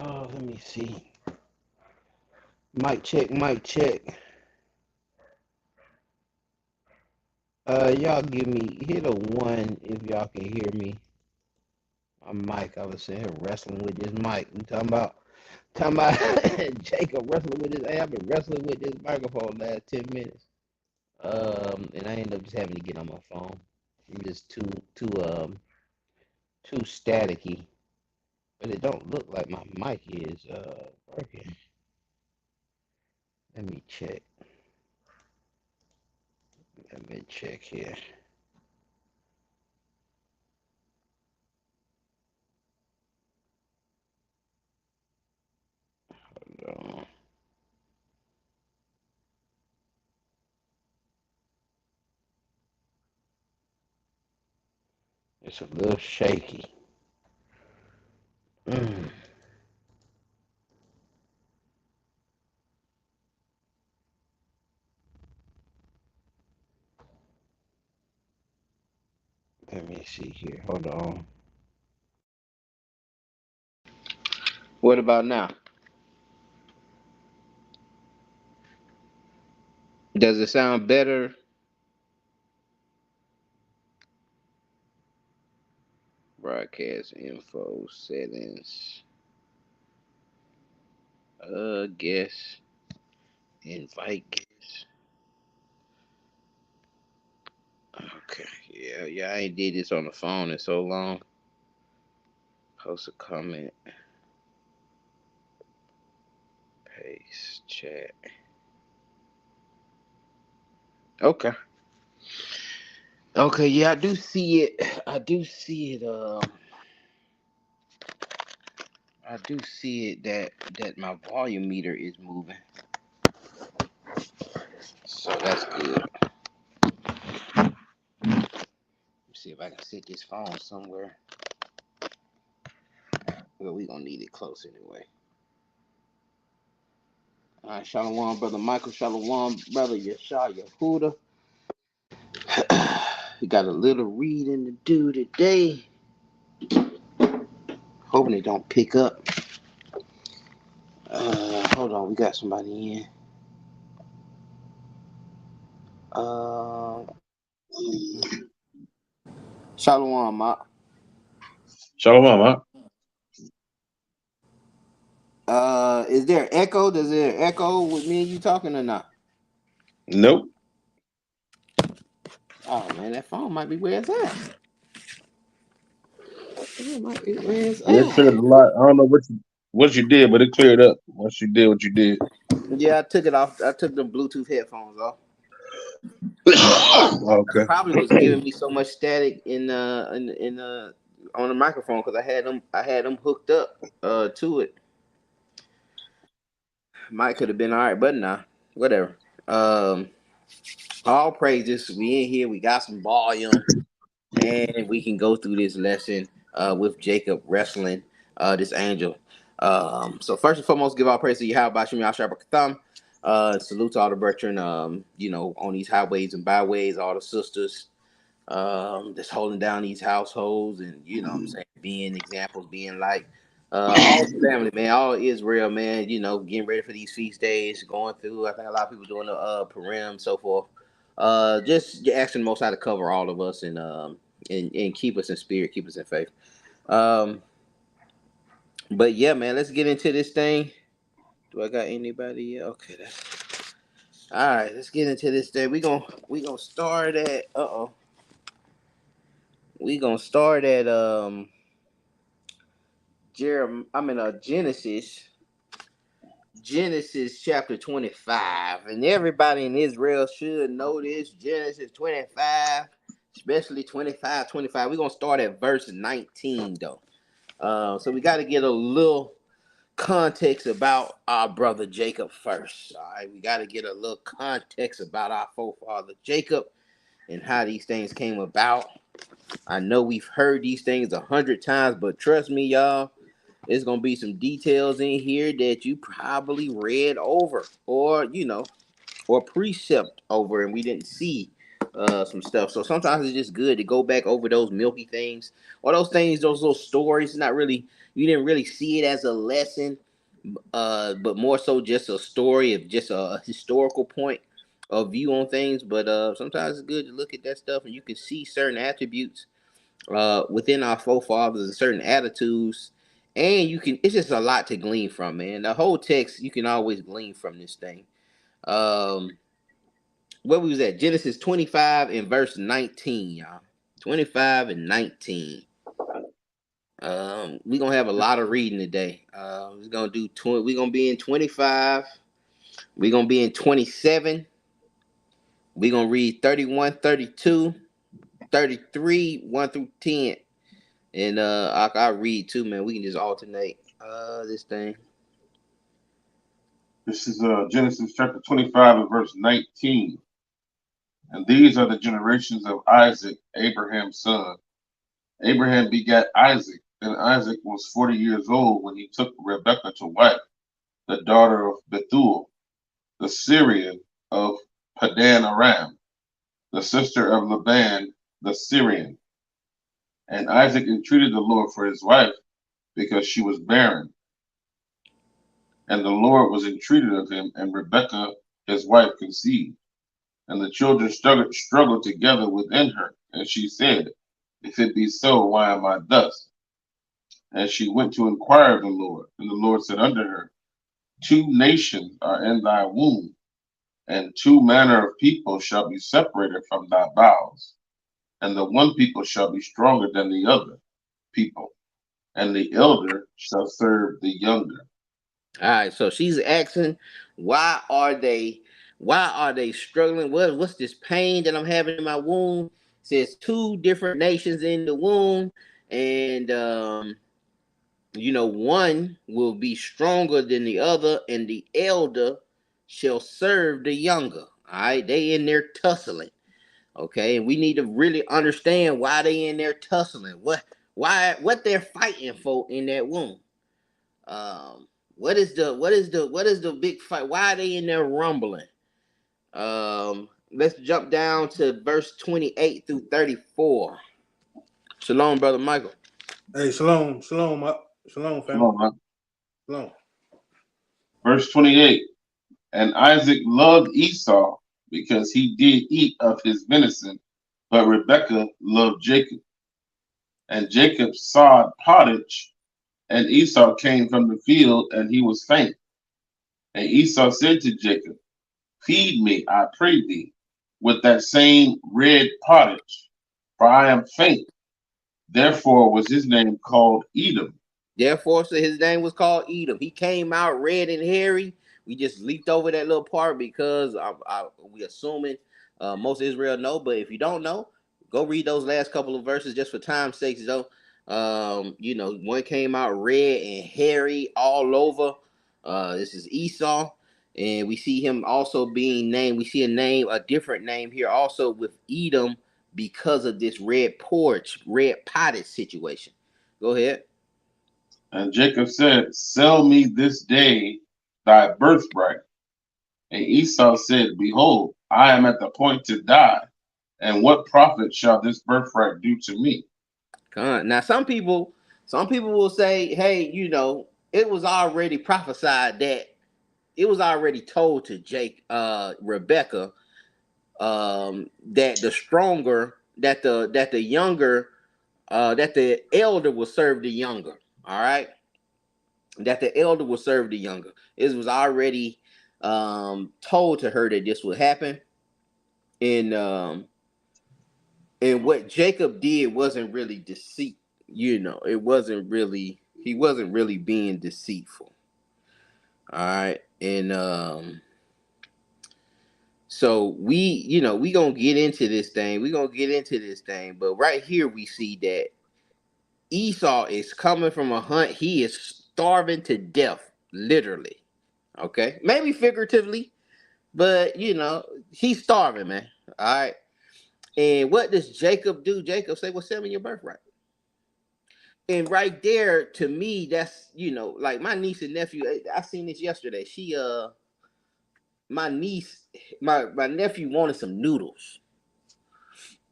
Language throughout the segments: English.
Let me see. Mic check, mic check. Y'all give me hit a one if y'all can hear me. My mic, I was sitting here wrestling with this mic. We talking about Jacob wrestling with his. Hey, I've been wrestling with this microphone last 10 minutes. And I ended up just having to get on my phone. I'm just too staticky. But it don't look like my mic is working. Let me check. Let me check here. Hold on. It's a little shaky. Mm. Let me see here. Hold on. What about now? Does it sound better? Broadcast info settings. Guess. Invite guest. Okay. Yeah. I ain't did this on the phone in so long. Post a comment. Paste chat. Okay. Okay. Yeah, I do see it. I do see it. I do see it that my volume meter is moving. So that's good. Let's see if I can set this phone somewhere. Well, we gonna need it close anyway. All right, Shalom, brother Michael. Shalom, brother Yeshua Yehuda. We got a little reading to do today. Hoping they don't pick up. Hold on, we got somebody in. Uh, Shalom, Mark. Shalom, huh? Is there echo? Does there echo with me and you talking or not? Nope. Oh man, that phone might be where it's at. It might be where it's Yeah, it cleared at. a lot. I don't know what you did, but it cleared up once you did what you did. Yeah, I took it off. I took the Bluetooth headphones off. Okay. Probably was giving me so much static in on the microphone because I had them hooked up to it. Might could have been all right, but nah, whatever. Um, all praises. We in here. We got some volume, and we can go through this lesson with Jacob wrestling this angel. So first and foremost, give all praise to Yahweh Bashim Yahshua Barakatham. Salute to all the brethren, on these highways and byways, all the sisters that's holding down these households and what I'm saying, being examples, being like all the family, man, all Israel, man, getting ready for these feast days, going through. I think a lot of people doing the Purim, so forth. Just asking the Most High to cover all of us and keep us in spirit, keep us in faith. Um, but yeah, man, let's get into this thing. Do I got anybody? Okay, that's all right. Let's get into this thing. We gonna start at we gonna start at Genesis. Genesis chapter 25. And everybody in Israel should know this. Genesis 25, especially 25, 25. We're gonna start at verse 19 though. So we gotta get a little context about our brother Jacob first. All right, we gotta get a little context about our forefather Jacob and how these things came about. I know we've heard these things 100 times, but trust me, y'all, there's gonna be some details in here that you probably read over, or or precept over, and we didn't see some stuff. So sometimes it's just good to go back over those milky things or those things, those little stories. Not really, you didn't really see it as a lesson, but more so just a story of just a historical point of view on things. But sometimes it's good to look at that stuff and you can see certain attributes within our forefathers and certain attitudes. And you can, it's just a lot to glean from, man. The whole text, you can always glean from this thing. Um, where we was at? Genesis 25 and verse 19, y'all. 25 and 19. We're gonna have a lot of reading today. We're gonna do 20, we're gonna be in 25, we're gonna be in 27, we're gonna read 31, 32, 33, 1 through 10. And I'll read too, man. We can just alternate this thing. This is Genesis chapter 25 and verse 19. And these are the generations of Isaac, Abraham's son. Abraham begat Isaac, and Isaac was 40 years old when he took Rebekah to wife, the daughter of Bethuel, the Syrian of Padan Aram, the sister of Laban the Syrian. And Isaac entreated the Lord for his wife, because she was barren. And the Lord was entreated of him, and Rebekah his wife conceived. And the children struggled together within her. And she said, If it be so, why am I thus? And she went to inquire of the Lord. And the Lord said unto her, 2 nations are in thy womb, and 2 manner of people shall be separated from thy bowels. And the one people shall be stronger than the other people, and the elder shall serve the younger. All right, so she's asking, why are they struggling? What's this pain that I'm having in my womb? It says 2 different nations in the womb, and one will be stronger than the other, and the elder shall serve the younger. All right, they in there tussling. Okay, and we need to really understand why they in there tussling. What they're fighting for in that womb. Um, what is the big fight? Why are they in there rumbling? Let's jump down to verse 28 through 34. Shalom, brother Michael. Hey, shalom, shalom, shalom, family. Shalom. Verse 28. And Isaac loved Esau, because he did eat of his venison, but Rebekah loved Jacob. And Jacob sawed pottage, and Esau came from the field, and he was faint. And Esau said to Jacob, Feed me, I pray thee, with that same red pottage, for I am faint. Therefore was his name called Edom. Therefore, so his name was called Edom. He came out red and hairy. We just leaped over that little part because we assuming most of Israel know. But if you don't know, go read those last couple of verses just for time's sake. Though, one came out red and hairy all over. This is Esau, and we see him also being named. We see a different name here also with Edom because of this red pottage situation. Go ahead. And Jacob said, Sell me this day thy birthright. And Esau said, Behold, I am at the point to die, and what profit shall this birthright do to me? Now, some people will say, hey, it was already prophesied that it was already told to Rebecca, that the stronger, that the younger, that the elder will serve the younger. All right, that the elder will serve the younger. It was already told to her that this would happen, and what Jacob did wasn't really deceit. It wasn't really, he wasn't really being deceitful. All right, and so we gonna get into this thing. But right here we see that Esau is coming from a hunt. He is starving to death, literally. Okay, maybe figuratively, but he's starving, man. All right. And what does Jacob do? Jacob say, "Well, sell me your birthright." And right there, to me, that's like my niece and nephew. I seen this yesterday. My niece, my nephew wanted some noodles.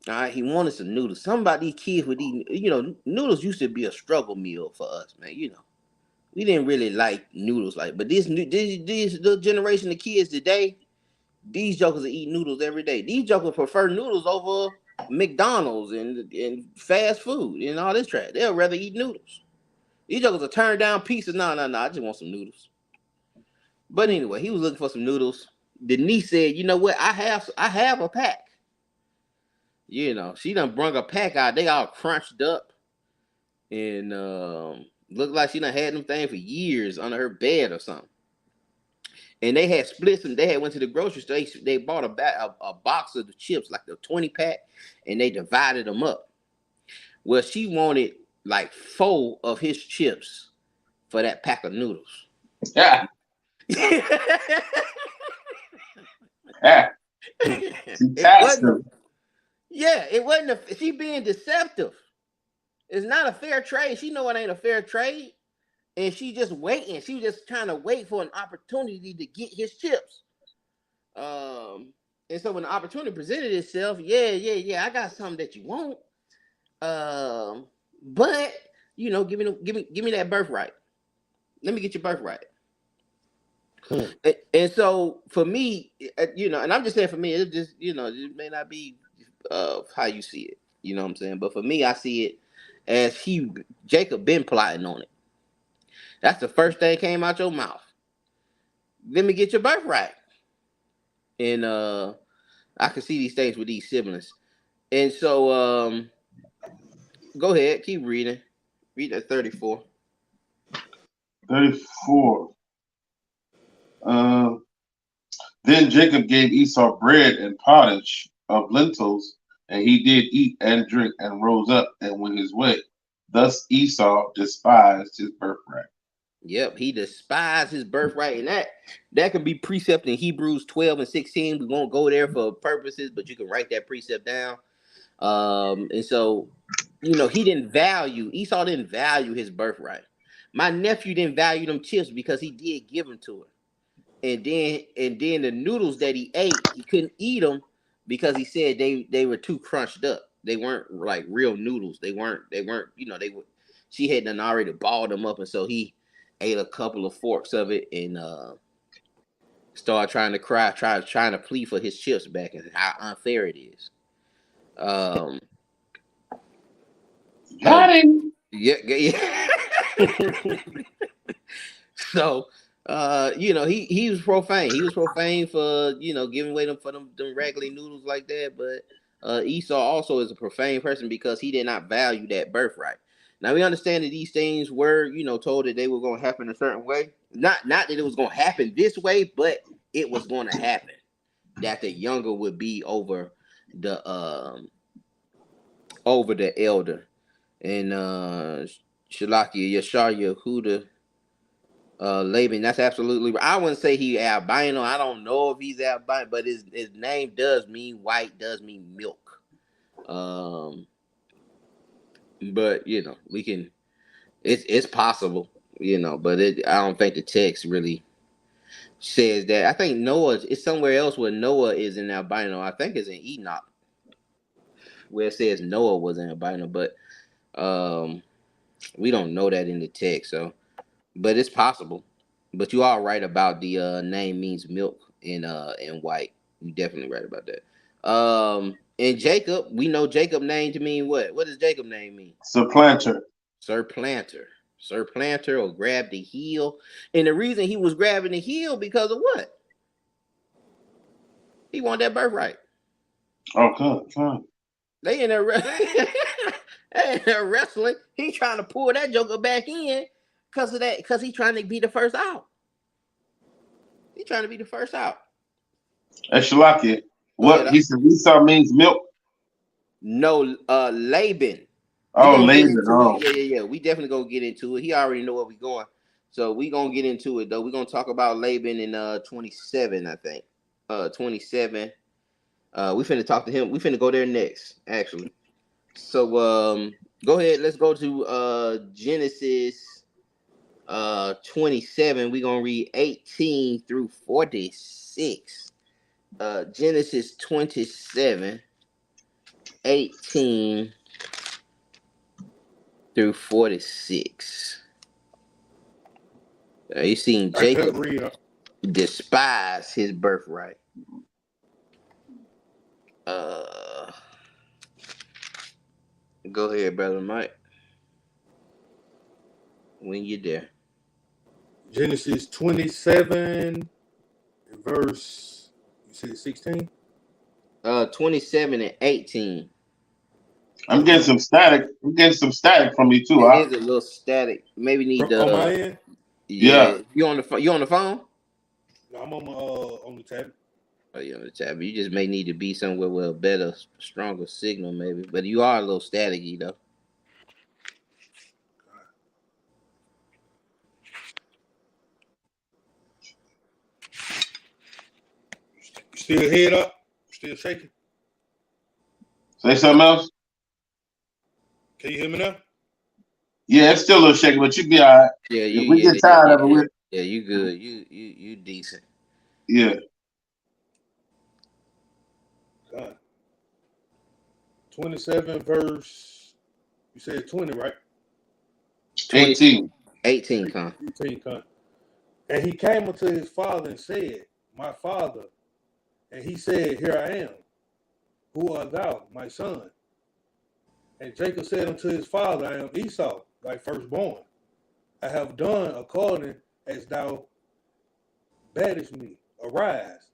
All right, he wanted some noodles. Some about these kids would eat, noodles used to be a struggle meal for us, man. We didn't really like noodles but this the generation of kids today, these jokers are eating noodles every day. These jokers prefer noodles over McDonald's and fast food and all this trash. They'll rather eat noodles. These jokers are turned down pizzas. No, I just want some noodles. But anyway, he was looking for some noodles. The niece said, "You know what? I have a pack." She done brung a pack out. They all crunched up and looked like she done had them things for years under her bed or something. And they had split them. They had went to the grocery store. They bought a box of the chips, like the 20 pack, and they divided them up. Well, she wanted like 4 of his chips for that pack of noodles. Yeah. Yeah. It wasn't. She being deceptive. It's not a fair trade. She know it ain't a fair trade, and she just waiting. She was just trying to wait for an opportunity to get his chips. And so when the opportunity presented itself, yeah, I got something that you want. But give me that birthright. Let me get your birthright. And so for me, and I'm just saying for me, it just it may not be how you see it. You know what I'm saying? But for me, I see it as Jacob been plotting on it. That's the first thing came out your mouth. Let me get your birthright. And I can see these things with these siblings. And so go ahead, keep reading. Read that 34. 34. Then Jacob gave Esau bread and pottage of lentils, and he did eat and drink and rose up and went his way. Thus Esau despised his birthright. Yep, he despised his birthright, and that can be precept in Hebrews 12 and 16. We won't go there for purposes, but you can write that precept down. And so, Esau didn't value his birthright. My nephew didn't value them chips because he did give them to her. And then the noodles that he ate, he couldn't eat them because he said they were too crunched up. They weren't like real noodles. They weren't, she had done already balled them up, and so he ate a couple of forks of it and started trying to cry, trying to plead for his chips back and how unfair it is. Got him. Yeah. So he was profane. He was profane for giving away them for them raggedy noodles like that. But Esau also is a profane person because he did not value that birthright. Now we understand that these things were told that they were going to happen a certain way. Not that it was going to happen this way, but it was going to happen. That the younger would be over the elder. And Shalakia Yeshar Yehuda Laban, that's absolutely right. I wouldn't say he albino. I don't know if he's albino, but his name does mean white, does mean milk. But we can. It's possible, but I don't think the text really says that. I think Noah is somewhere else where Noah is an albino. I think it's in Enoch where it says Noah was an albino, but we don't know that in the text. So, but it's possible. But you are right about the name means milk in white. You definitely right about that. And Jacob, we know Jacob name to mean what? What does Jacob name mean? Supplanter. Supplanter or grab the heel. And the reason he was grabbing the heel because of what? He wanted that birthright. Oh, good. They in there wrestling. He trying to pull that joker back in because of that. Because he's trying to be the first out. He's trying to be the first out. Hey, Shalakia, what he said Esau means milk? No, Laban. Oh, Laban. Oh. Yeah. We definitely gonna get into it. He already know where we going. So we gonna get into it though. We're gonna talk about Laban in 27, I think. 27. We finna talk to him. We finna go there next, actually. So go ahead. Let's go to Genesis 27. We're gonna read 18 through 46. Genesis 27, 18 through 46. You seen Jacob despise his birthright. Go ahead, brother Mike. When you're there. Genesis 27, verse, you said 16? 27 and 18. I'm getting some static. I'm getting some static from you too. It is a little static. Maybe need on my end. Yeah. You on the phone? You on the phone? No, I'm on the tablet. Oh, you're on the tablet. You just may need to be somewhere with a better, stronger signal, maybe. But you are a little staticky, though. Still head up? Still shaking? Say something else. Can you hear me now? Yeah, it's still a little shaky, but you be all right. Yeah, if we get tired of it. Yeah, you good. You decent. Yeah. God. 27 verse. You said 20, right? 18. 18, con. 18, con. And he came unto his father and said, my father. And he said, here I am. Who art thou, my son? And Jacob said unto his father, I am Esau, thy firstborn. I have done according as thou badest me. Arise.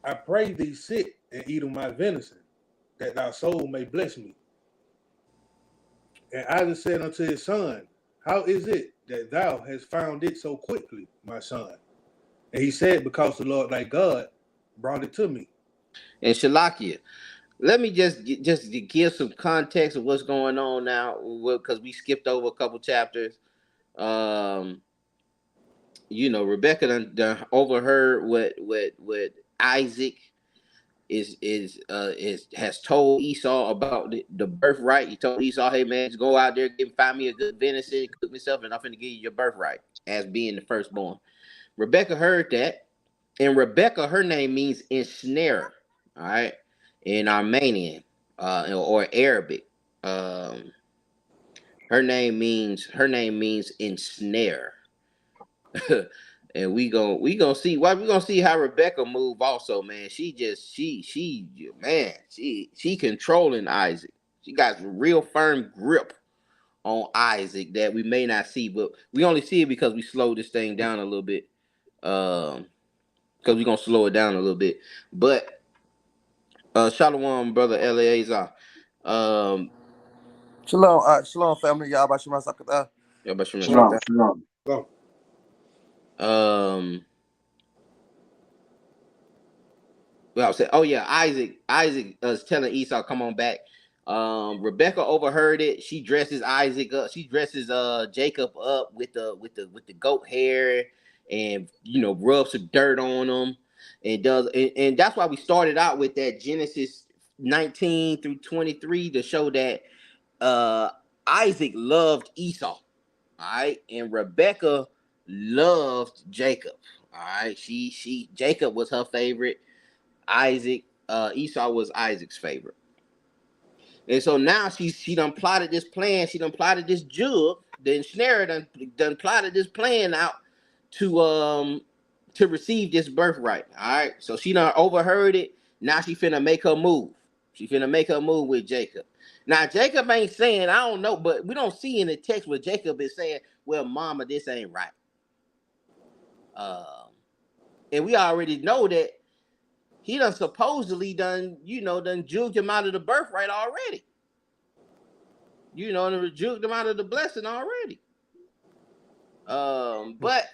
I pray thee sit and eat of my venison, that thy soul may bless me. And Isaac said unto his son, how is it that thou hast found it so quickly, my son? And he said, because the Lord thy God brought it to me. And Shalakia, let me just give some context of what's going on now, because we skipped over a couple chapters. Rebecca done overheard what Isaac has told Esau about the birthright. He told Esau, hey man, just go out there, find me a good venison, cook myself, and I'm finna give you your birthright as being the firstborn. Rebecca heard that, and Rebecca, her name means ensnare, all right, in Armenian or Arabic. Her name means ensnare. And we gonna see how Rebecca move also, man. She controlling Isaac. She got real firm grip on Isaac that we may not see, but we only see it because we slow this thing down a little bit. Because we're gonna slow it down a little bit. But Shalom, brother Eleazar. Shalom, family. Y'all about Shema. Shalom. Well, I said, oh yeah, Isaac is telling Esau, come on back. Rebecca overheard it. She dresses Isaac up. She dresses Jacob up with the goat hair, and rubs some dirt on him, and that's why we started out with that Genesis 19 through 23 to show that Isaac loved Esau, all right, and Rebecca loved Jacob, all right. Jacob was her favorite. Esau was Isaac's favorite. And so now she done plotted this plan. She done plotted this jug. The ensnarer done plotted this plan out to receive this birthright. All right. So she done overheard it. Now she finna make her move. She finna make her move with Jacob. Now Jacob ain't saying, I don't know, but we don't see in the text where Jacob is saying, well, mama, this ain't right. And we already know that he done supposedly done juked him out of the birthright already. And juked him out of the blessing already. But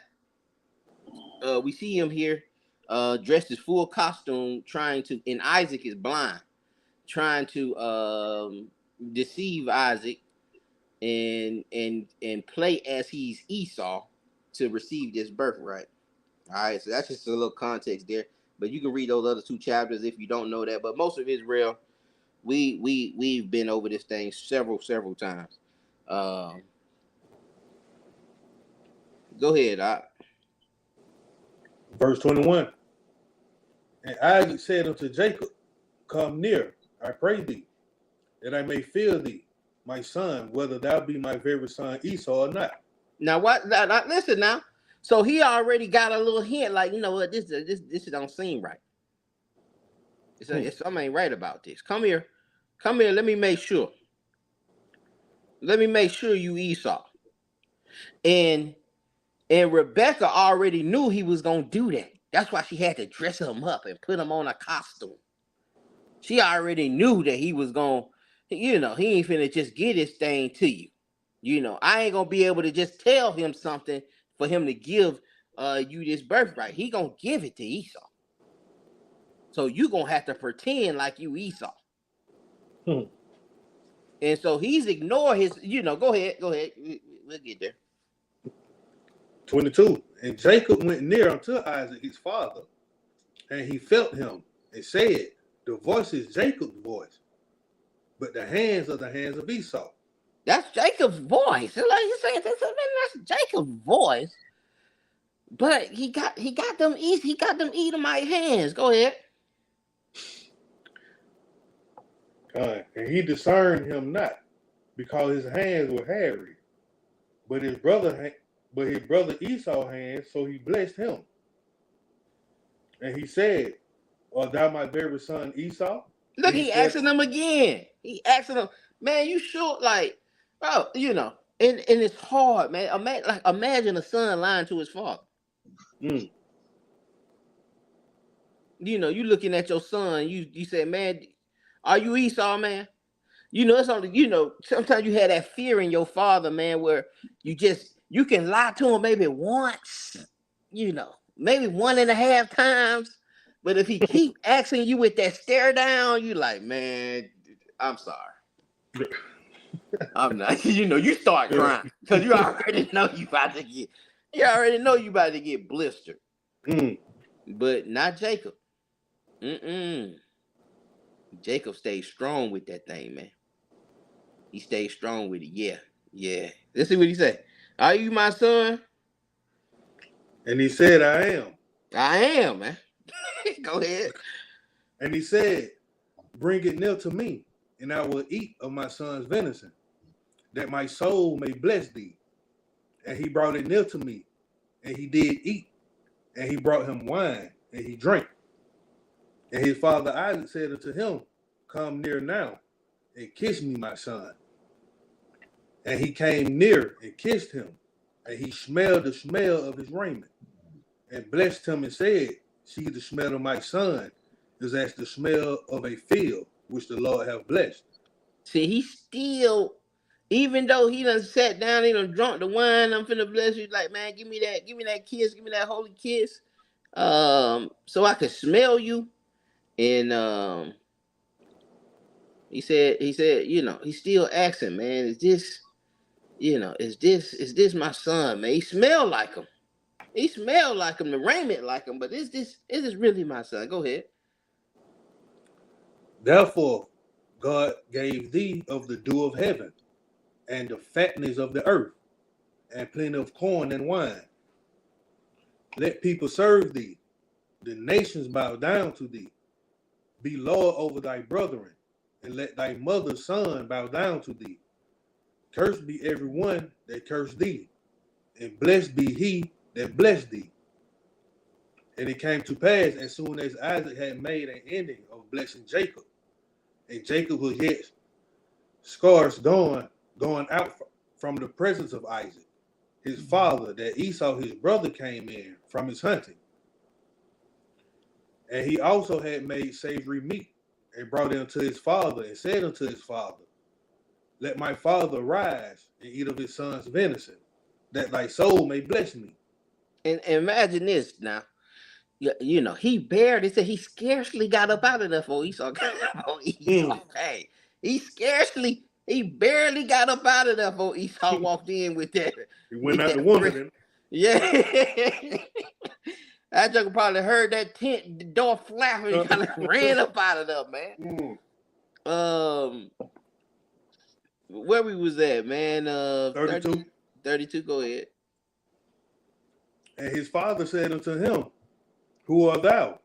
we see him here dressed as full costume, and Isaac is blind, trying to deceive Isaac and play as he's Esau to receive this birthright. All right, so that's just a little context there. But you can read those other two chapters if you don't know that. But most of Israel, we've been over this thing several times. Go ahead, Verse 21. And Isaac said unto Jacob, come near, I pray thee, that I may fear thee, my son, whether thou be my very son Esau or not. Now what? Now, listen now. So he already got a little hint, like you know what, this don't seem right. It's something ain't right about this. Come here. Let me make sure. Let me make sure you Esau. And Rebecca already knew he was gonna do that. That's why she had to dress him up and put him on a costume. She already knew that he was gonna, he ain't finna just get his thing to you. I ain't gonna be able to just tell him something for him to give you this birthright. He gonna give it to Esau. So you gonna have to pretend like you Esau. And so he's ignored his, go ahead. We'll get there. 22. And Jacob went near unto Isaac his father, and he felt him, and said, the voice is Jacob's voice, but the hands are the hands of Esau. That's Jacob's voice. Like you said, that's Jacob's voice. But he got them Edomite hands. Go ahead. And he discerned him not, because his hands were hairy, but his brother Esau hands, so he blessed him. And he said, art thou my very son Esau? Look, he asking him again. He asking him, man, you sure? Like, bro, and it's hard, man. Imagine a son lying to his father. You looking at your son, you say, man, are you Esau, man? It's only, sometimes you have that fear in your father, man, where you can lie to him maybe once, maybe 1.5 times. But if he keep asking you with that stare down, you like, man, I'm sorry. I'm not. You start crying because you already know you about to get blistered. But not Jacob. Jacob stayed strong with that thing, man. He stayed strong with it. Yeah. Let's see what he said. Are you my son? And he said, I am. I am, man. Go ahead. And he said, bring it near to me, and I will eat of my son's venison, that my soul may bless thee. And he brought it near to me, and he did eat. And he brought him wine, and he drank. And his father Isaac said unto him, come near now, and kiss me, my son. And he came near and kissed him, and he smelled the smell of his raiment, and blessed him and said, see, the smell of my son is as the smell of a field which the Lord hath blessed. See, he still, even though he done sat down, he done drunk the wine, I'm finna bless you, like, man, give me that kiss, give me that holy kiss, so I could smell you. And he said, he's still asking, man, is this my son, man? He smelled like him. The raiment like him, but is this really my son? Go ahead. Therefore, God gave thee of the dew of heaven, and the fatness of the earth, and plenty of corn and wine. Let people serve thee, the nations bow down to thee. Be Lord over thy brethren, and let thy mother's son bow down to thee. Cursed be every one that cursed thee, and blessed be he that blessed thee. And it came to pass, as soon as Isaac had made an ending of blessing Jacob, and Jacob was yet scarce going out from the presence of Isaac, his father, that Esau his brother came in from his hunting. And he also had made savory meat, and brought it unto his father, and said unto his father, let my father rise and eat of his son's venison, that thy soul may bless me. And imagine this now. He scarcely got up out of there for Esau. Hey, he barely got up out of there for Esau walked in with that. He went out the window. Yeah. That joker probably heard that tent, the door flapping, and kind of ran up out of there, man. Where we was at, man? 32. 32, go ahead. And his father said unto him, who art thou?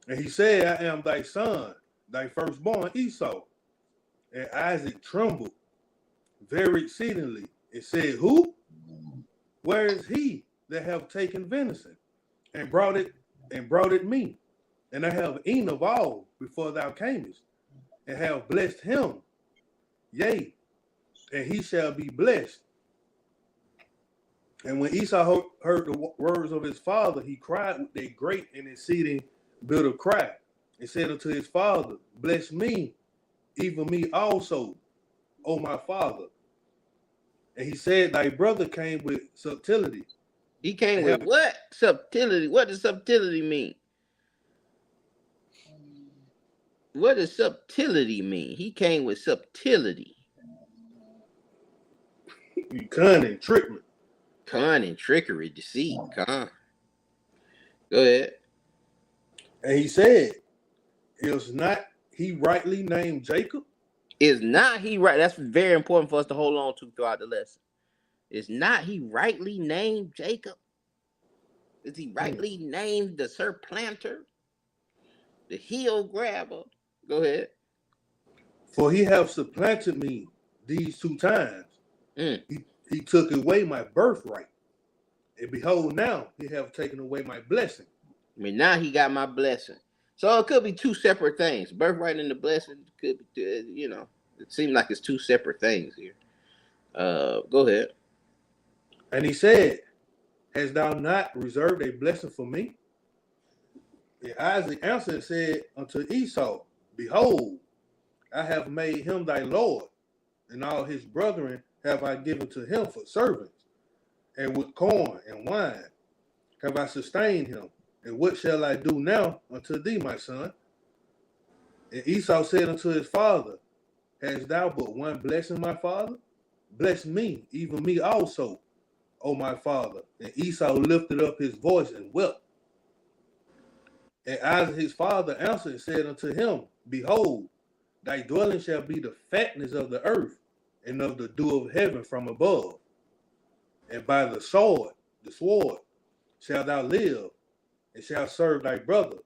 And he said, I am thy son, thy firstborn Esau. And Isaac trembled very exceedingly and said, Who? Where is he that have taken venison and brought it me? And I have eaten of all before thou camest, and have blessed him. Yea, and he shall be blessed. And when Esau heard the words of his father, he cried with a great and exceeding bitter cry, and said unto his father, Bless me, even me also, O my father. And he said, Thy brother came with subtlety. He came with what? Subtlety. What does subtlety mean? What does subtlety mean? He came with subtlety. Cunning, trickery. Cunning, trickery, deceit. Con. Go ahead. And he said, Is not he rightly named Jacob? Is not he right? That's very important for us to hold on to throughout the lesson. Is not he rightly named Jacob? Is he rightly named the supplanter? The heel grabber? Go ahead. For he have supplanted me these 2 times. He took away my birthright. And behold, now he have taken away my blessing. I mean, now he got my blessing. So it could be 2 separate things. Birthright and the blessing could be, it seems like it's 2 separate things here. Go ahead. And he said, Hast thou not reserved a blessing for me? And Isaac answered and said unto Esau, Behold, I have made him thy Lord, and all his brethren have I given to him for servants, and with corn and wine have I sustained him. And what shall I do now unto thee, my son? And Esau said unto his father, Hast thou but one blessing, my father? Bless me, even me also, O my father. And Esau lifted up his voice and wept. And Isaac his father answered and said unto him, Behold, thy dwelling shall be the fatness of the earth, and of the dew of heaven from above. And by the sword shalt thou live, and shalt serve thy brother.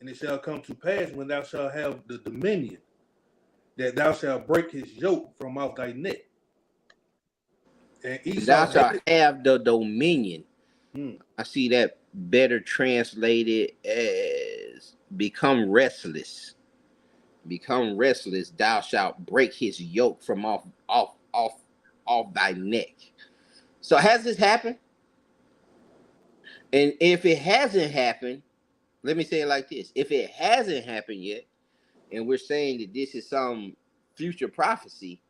And it shall come to pass, when thou shalt have the dominion, that thou shalt break his yoke from off thy neck. And Esau Thou shalt have the dominion. I see that better translated as become restless. Become restless. Thou shalt break his yoke from off thy neck. So has this happened? And if it hasn't happened, let me say it like this: if it hasn't happened yet, and we're saying that this is some future prophecy,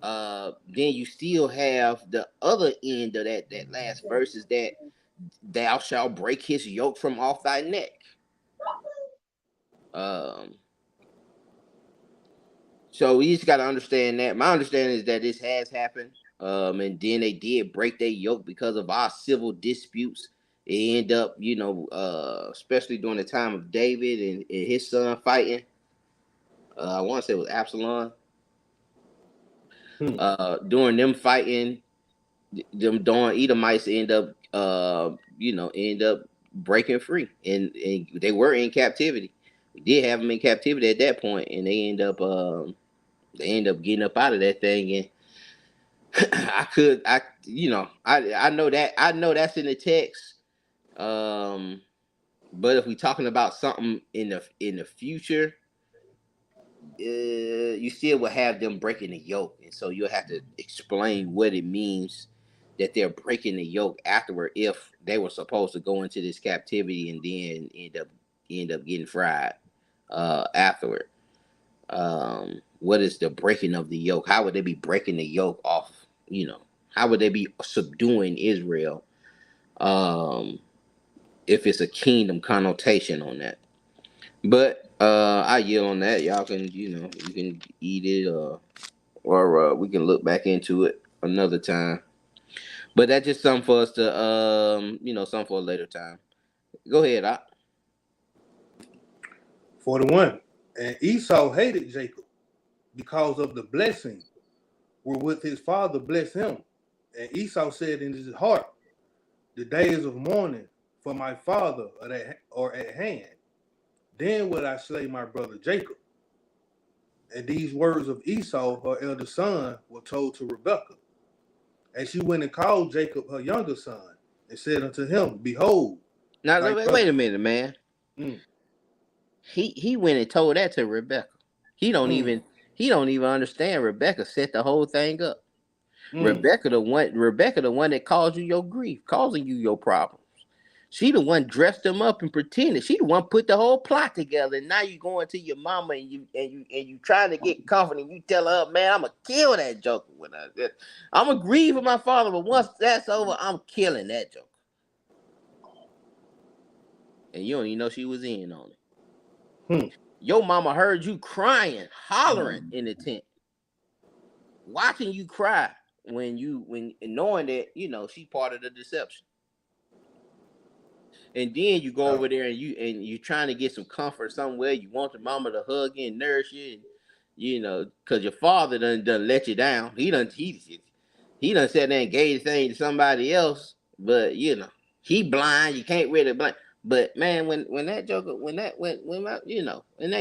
then you still have the other end of that last verse, is that thou shalt break his yoke from off thy neck. So we just got to understand that. My understanding is that this has happened, and then they did break their yoke because of our civil disputes. It ended up, especially during the time of David and his son fighting. I want to say it was Absalom. During them fighting, them Dawn Edomites end up breaking free, and they were in captivity. We did have them in captivity at that point, and they end up getting up out of that thing. And I know that's in the text. But if we're talking about something in the future, you still will have them breaking the yoke, and so you'll have to explain what it means that they're breaking the yoke afterward, if they were supposed to go into this captivity and then end up getting fried afterward. What is the breaking of the yoke? How would they be breaking the yoke off? How would they be subduing Israel? If it's a kingdom connotation on that. But I yield on that. Y'all can, you can eat it, or we can look back into it another time. But that's just something for us to, something for a later time. Go ahead, Doc. 41. And Esau hated Jacob because of the blessing wherewith his father blessed him. And Esau said in his heart, The days of mourning for my father are at hand. Then will I slay my brother Jacob. And these words of Esau, her elder son, were told to Rebekah. And she went and called Jacob, her younger son, and said unto him, Behold, Now thy wait brother. a minute, man. Mm, He went and told that to Rebecca. He don't mm, even understand. Rebecca set the whole thing up. mm. Rebecca the one that caused you your grief, causing you your problems. She the one dressed him up and pretended. She the one put the whole plot together. And now you going to your mama and you trying to get comfort and you tell her, man, I'ma kill that joker when I'ma grieve for my father, but once that's over, I'm killing that joker. And you don't even know she was in on it. Your mama heard you crying, hollering in the tent, watching you cry when knowing that she part of the deception. And then you go over there and you trying to get some comfort somewhere. You want your mama to hug you and nourish you, and because your father done let you down. He done said they engaged thing to somebody else, but he blind. You can't really blind. But man, when that joker, when that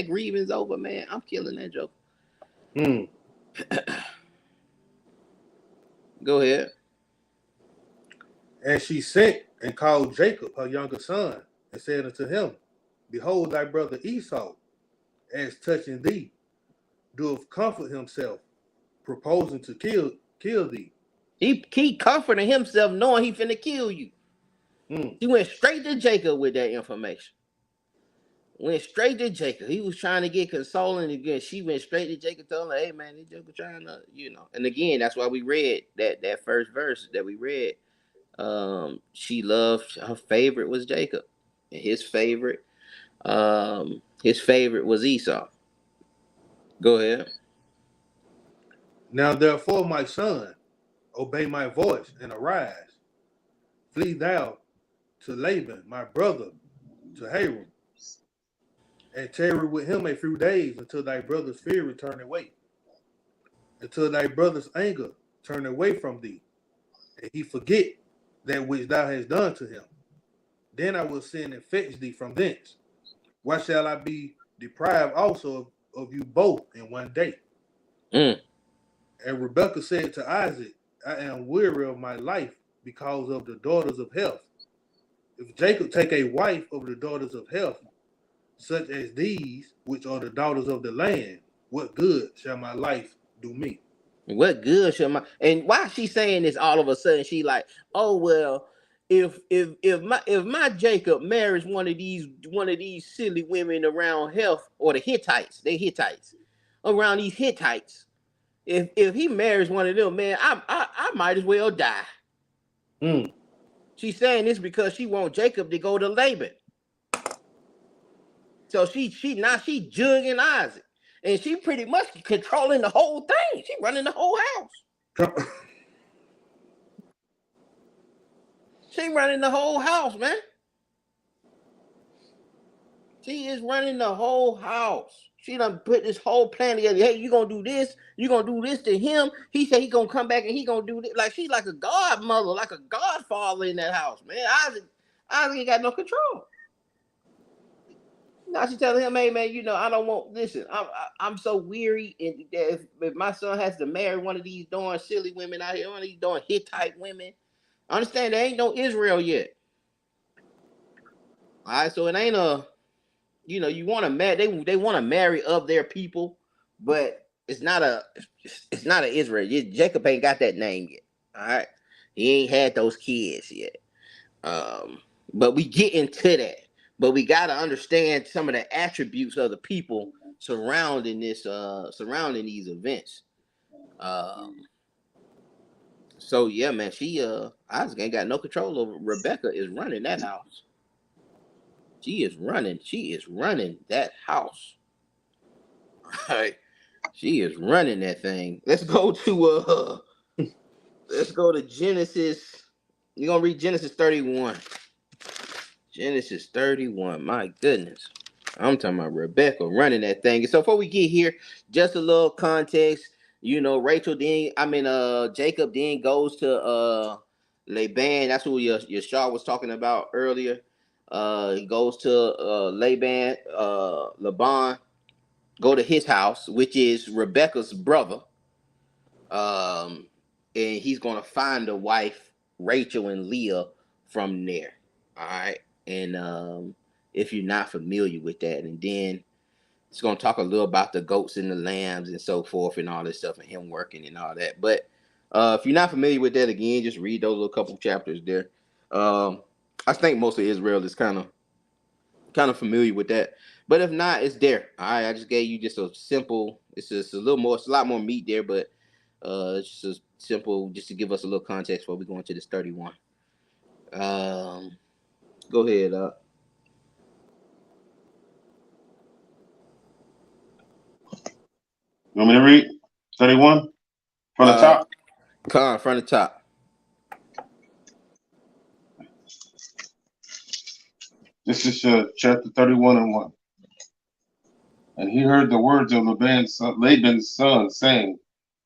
grievance over, man, I'm killing that joker. Go ahead. And she sent and called Jacob, her younger son, and said unto him, Behold, thy brother Esau, as touching thee, doeth comfort himself, proposing to kill thee. He comforting himself knowing he finna kill you. He went straight to Jacob with that information. Went straight to Jacob. He was trying to get consoling again. She went straight to Jacob, telling her, hey man, this Jacob trying to, And again, that's why we read that first verse that we read. She loved, her favorite was Jacob. And his favorite was Esau. Go ahead. Now therefore, my son, obey my voice and arise. Flee thou to Laban, my brother, to Haran, and tarry with him a few days until thy brother's fear return away, until thy brother's anger turn away from thee, and he forget that which thou hast done to him. Then I will send and fetch thee from thence. Why shall I be deprived also of you both in one day? And Rebekah said to Isaac, I am weary of my life because of the daughters of Heth. If Jacob take a wife of the daughters of Heth, such as these, which are the daughters of the land, what good shall my life do me? What good shall my, and why she saying this all of a sudden? She like, oh well, if my Jacob marries one of these silly women around Heth or the Hittites, around these Hittites, if he marries one of them, man, I might as well die. She's saying this because she wants Jacob to go to Laban. So she jugging Isaac. And she pretty much controlling the whole thing. She running the whole house. She running the whole house, man. She is running the whole house. She done put this whole plan together. Hey, you gonna do this? You gonna do this to him? He said he gonna come back and he gonna do this. Like she's like a godmother, like a godfather in that house, man. Isaac ain't got no control. Now she telling him, hey man, I don't want. Listen, I'm so weary, and if my son has to marry one of these darn silly women out here, one of these darn Hittite women, I understand there ain't no Israel yet. All right, so it ain't you want to marry. They want to marry of their people, but it's not an Israel. Jacob ain't got that name yet. All right, he ain't had those kids yet. But we get into that. But we got to understand some of the attributes of the people surrounding these events. So yeah, man, Isaac ain't got no control over. Rebecca is running that house. She is running that house. All right. She is running that thing. Let's go to Genesis. You're gonna read Genesis 31. Genesis 31. My goodness. I'm talking about Rebecca running that thing. And so before we get here, just a little context. Jacob then goes to Laban. That's who Yashar was talking about earlier. He goes to Laban. go to his house, which is Rebecca's brother. And he's gonna find a wife, Rachel and Leah, from there. All right, and if you're not familiar with that, and then it's gonna talk a little about the goats and the lambs and so forth and all this stuff and him working and all that. But if you're not familiar with that, again, just read those little couple chapters there. I think most of Israel is kind of familiar with that. But if not, it's there. All right, I just gave you just a simple. It's just a little more. It's a lot more meat there, but it's just simple, just to give us a little context before we go into this 31. Go ahead. You want me to read 31 from the top? Con, from the top. This is chapter 31 and 1. And he heard the words of Laban's son, saying,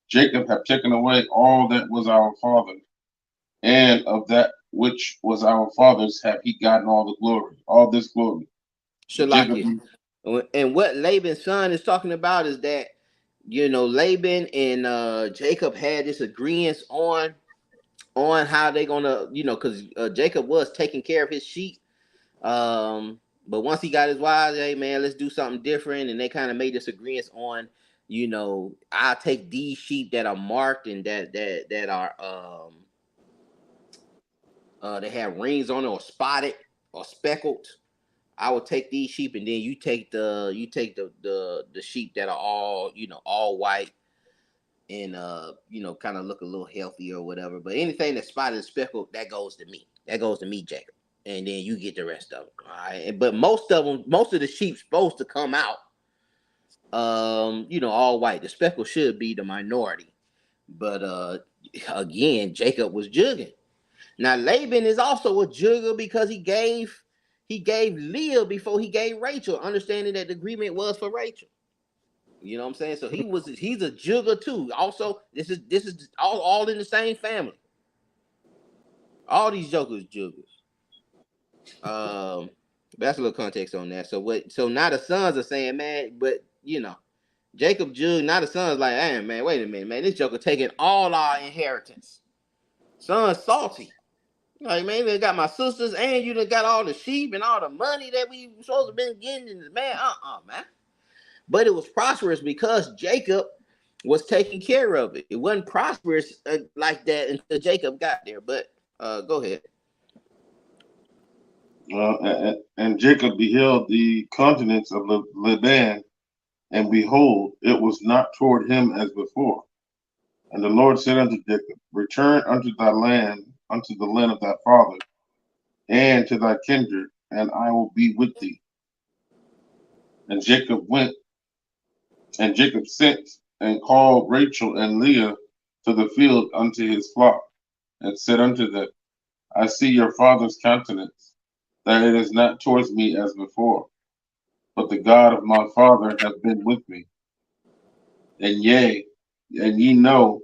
Jacob hath taken away all that was our father, and of that which was our father's have he gotten all the glory, all this glory. Shalakia. And what Laban's son is talking about is that, Laban and Jacob had this agreement on how they're gonna, because Jacob was taking care of his sheep. But once he got his wives, hey man, let's do something different. And they kind of made this agreement on, I'll take these sheep that are marked and that are they have rings on it or spotted or speckled. I will take these sheep, and then you take the sheep that are all white and kind of look a little healthy or whatever. But anything that's spotted and speckled, that goes to me. That goes to me, Jacob. And then you get the rest of them. All right. But most of the sheep supposed to come out all white. The speckle should be the minority. But again, Jacob was jugging. Now Laban is also a jugger because he gave Leah before he gave Rachel, understanding that the agreement was for Rachel. You know what I'm saying? So he's a jugger too. Also, this is all in the same family. All these jokers juggers. That's a little context on that. So now the sons are saying, man, but Jacob jug. Now the sons like, hey man, wait a minute, man, this joker taking all our inheritance. Son's salty. Like, man, they got my sisters and you done got all the sheep and all the money that we supposed to been getting. Man, man. But it was prosperous because Jacob was taking care of it. It wasn't prosperous like that until Jacob got there. But go ahead. And Jacob beheld the countenance of Laban, and behold, it was not toward him as before. And the Lord said unto Jacob, return unto thy land, unto the land of thy father, and to thy kindred, and I will be with thee. And Jacob went, and Jacob sent and called Rachel and Leah to the field unto his flock, and said unto them, I see your father's countenance, that it is not towards me as before, but the God of my father hath been with me. And yea, and ye know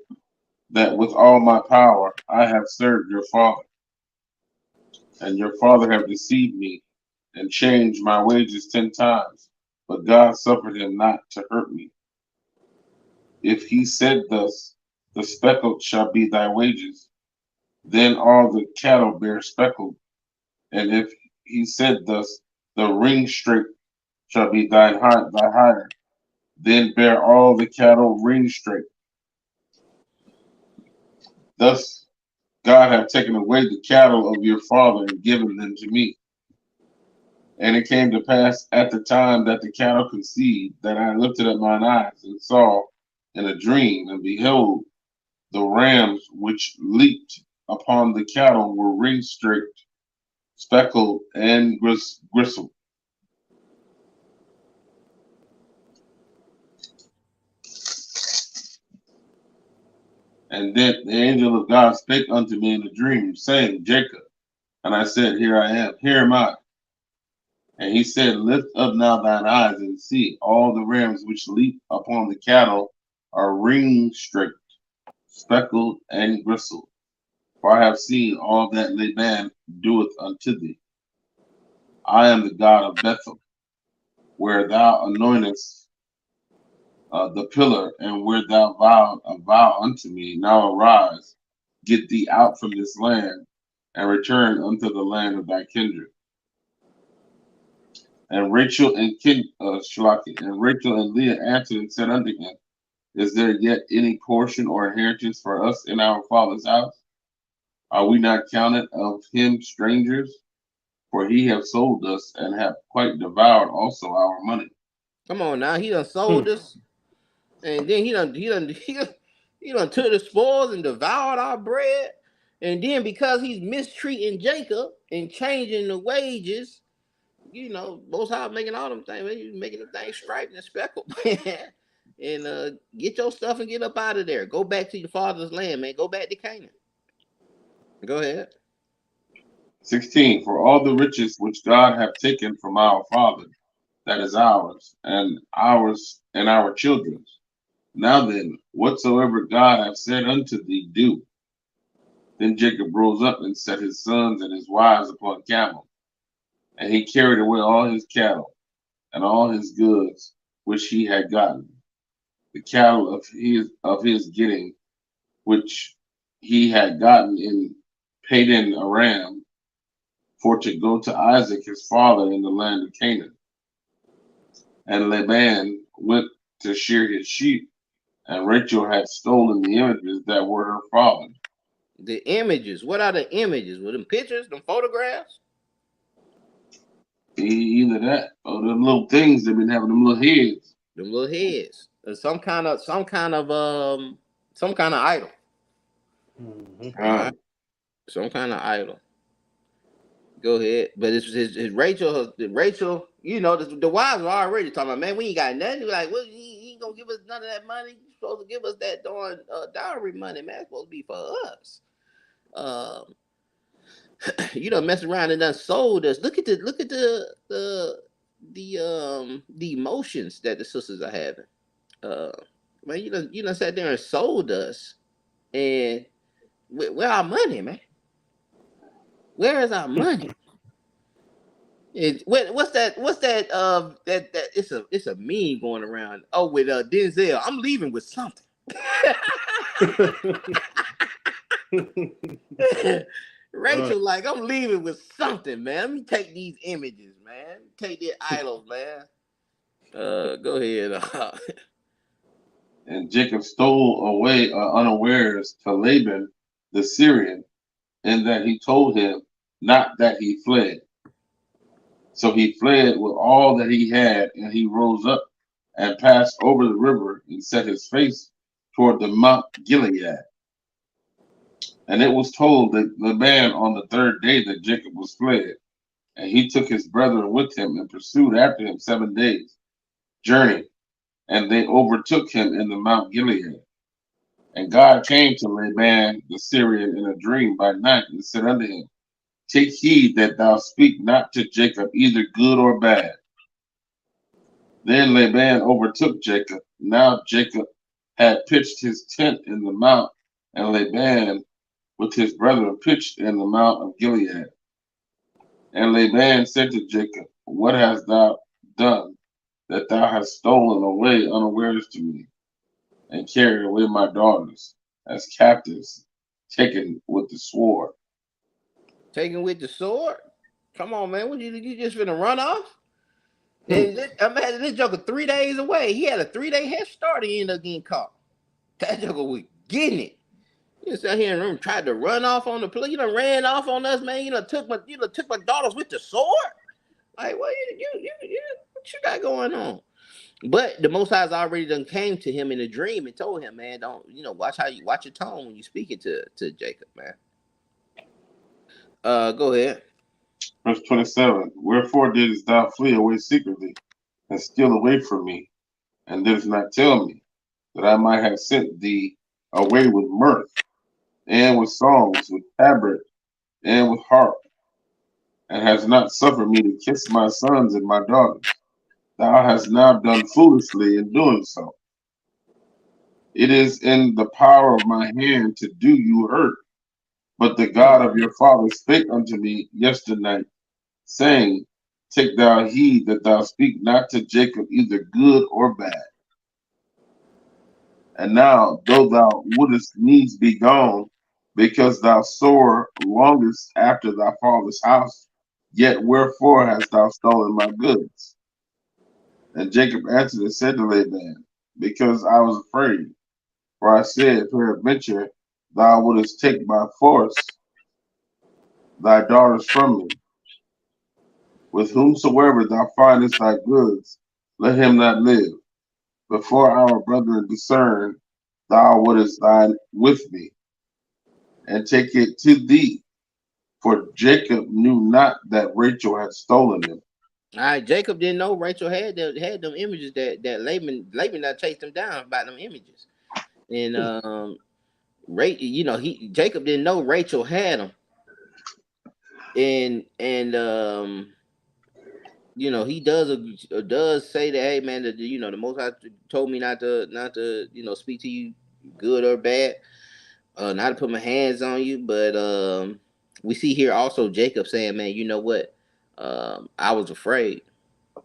that with all my power I have served your father. And your father have deceived me, and changed my wages 10 times, but God suffered him not to hurt me. If he said thus, the speckled shall be thy wages, then all the cattle bear speckled. And if he said thus, the ring straight shall be thy hire, then bear all the cattle ring straight. Thus God hath taken away the cattle of your father and given them to me. And it came to pass at the time that the cattle conceived, that I lifted up mine eyes and saw in a dream, and behold, the rams which leaped upon the cattle were ring straight, speckled, and gristled. And then the angel of God spake unto me in a dream, saying, Jacob. And I said, Here I am, here am I. And he said, Lift up now thine eyes and see, all the rams which leap upon the cattle are ring straight, speckled, and gristled. For I have seen all that Laban doeth unto thee. I am the God of Bethel, where thou anointest the pillar, and where thou vowed a vow unto me. Now arise, get thee out from this land, and return unto the land of thy kindred. And Rachel and Rachel and Leah answered and said unto him, Is there yet any portion or inheritance for us in our father's house? Are we not counted of him strangers? For he have sold us and have quite devoured also our money. Come on now, he done sold us, and then he done took the spoils and devoured our bread. And then because he's mistreating Jacob and changing the wages, Most High making all them things, man. You making the things striped and speckled, man. And get your stuff and get up out of there. Go back to your father's land, man. Go back to Canaan. Go ahead. 16. For all the riches which God hath taken from our father, that is ours, and our children's. Now then, whatsoever God hath said unto thee, do. Then Jacob rose up and set his sons and his wives upon camels, and he carried away all his cattle and all his goods which he had gotten, the cattle of his getting, which he had gotten in Padan Aram, for to go to Isaac his father in the land of Canaan. And Laban went to shear his sheep, and Rachel had stolen the images that were her father's. The images. What are the images? Were them pictures, them photographs? Either that or them little things they've been having, them little heads. Them little heads. Or some kind of idol. Mm-hmm. All right. Some kind of idol. Go ahead. But it's Rachel, the wives were already talking about, man, we ain't got nothing. We're like, well, he ain't gonna give us none of that money. He's supposed to give us that darn dowry money, man. It's supposed to be for us. You done mess around and done sold us. Look at the emotions that the sisters are having. Man, you done sat there and sold us. And where our money, man? Where is our money? What's that? That it's a meme going around. Oh, with Denzel, I'm leaving with something. Rachel, like, I'm leaving with something, man. Let me take these images, man. Take their idols, man. Go ahead. And Jacob stole away unawares to Laban the Syrian, in that he told him not that he fled. So he fled with all that he had, and he rose up and passed over the river and set his face toward the Mount Gilead. And it was told that Laban on the third day that Jacob was fled, and he took his brethren with him and pursued after him 7 days' journey, and they overtook him in the Mount Gilead. And God came to Laban the Syrian in a dream by night and said unto him, Take heed that thou speak not to Jacob either good or bad. Then Laban overtook Jacob. Now Jacob had pitched his tent in the mount, and Laban with his brethren pitched in the mount of Gilead. And Laban said to Jacob, What hast thou done, that thou hast stolen away unawares to me, and carried away my daughters as captives, taken with the sword? Taken with the sword? Come on, man. What you just finna run off? And imagine this joker 3 days away. He had a 3-day head start. He ended up getting caught. That joker was getting it. You sat here and tried to run off on the police. You done ran off on us, man. You done took my daughters with the sword. Like, what what you got going on? But the Most High's already done came to him in a dream and told him, man, don't watch your tone when you speaking to Jacob, man. Go ahead. Verse 27. Wherefore didst thou flee away secretly, and steal away from me, and didst not tell me, that I might have sent thee away with mirth, and with songs, with tabret, and with harp, and hast not suffered me to kiss my sons and my daughters? Thou hast now done foolishly in doing so. It is in the power of my hand to do you hurt. But the God of your father spake unto me yesternight, saying, Take thou heed that thou speak not to Jacob either good or bad. And now, though thou wouldest needs be gone, because thou sore longest after thy father's house, yet wherefore hast thou stolen my goods? And Jacob answered and said to Laban, because I was afraid, for I said, peradventure, thou wouldest take by force thy daughters from me. With whomsoever thou findest thy goods, let him not live. Before our brethren discern, thou wouldest thine with me, and take it to thee. For Jacob knew not that Rachel had stolen them. All right, Jacob didn't know Rachel had them images that Laban that chased him down about them images, and Jacob didn't know Rachel had them, and he does say that, hey man, the Most High told me not to speak to you good or bad, not to put my hands on you, but we see here also Jacob saying, man, you know what, I was afraid. All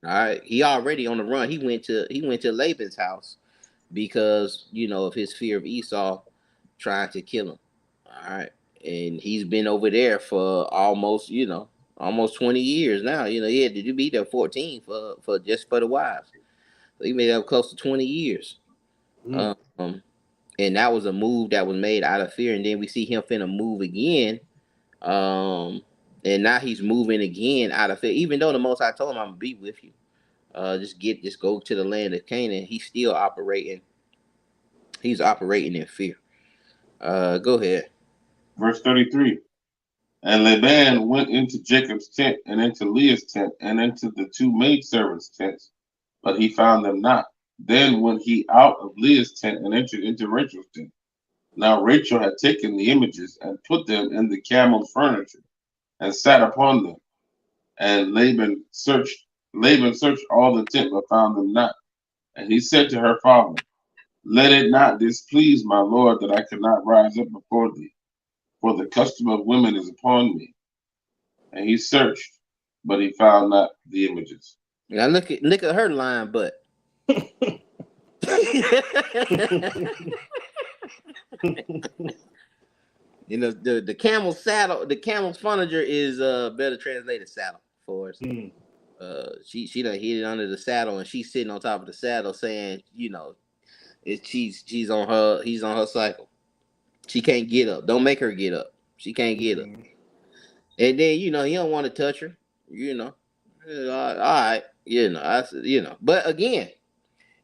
right, he already on the run. He went to Laban's house because of his fear of Esau trying to kill him. All right, and he's been over there for almost 20 years now. He had to be there 14 for just for the wives. So he made up close to 20 years. Mm. And that was a move that was made out of fear. And then we see him finna move again. And now he's moving again out of fear. Even though the Most High told him, I'm gonna be with you. Just go to the land of Canaan. He's still operating. He's operating in fear. Go ahead. Verse 33. And Laban went into Jacob's tent, and into Leah's tent, and into the two maidservants' tents, but he found them not. Then went he out of Leah's tent and entered into Rachel's tent. Now Rachel had taken the images and put them in the camel's furniture, and sat upon them. And Laban searched all the tent, but found them not. And he said to her father, let it not displease my lord that I cannot rise up before thee, for the custom of women is upon me. And he searched, but he found not the images. Now look at her lying butt. The camel's saddle, the camel's furniture is better translated saddle for us. Mm. She done hid it under the saddle, and she's sitting on top of the saddle saying, he's on her cycle. She can't get up. Don't make her get up. She can't get up. And then he don't want to touch her. All right. But again,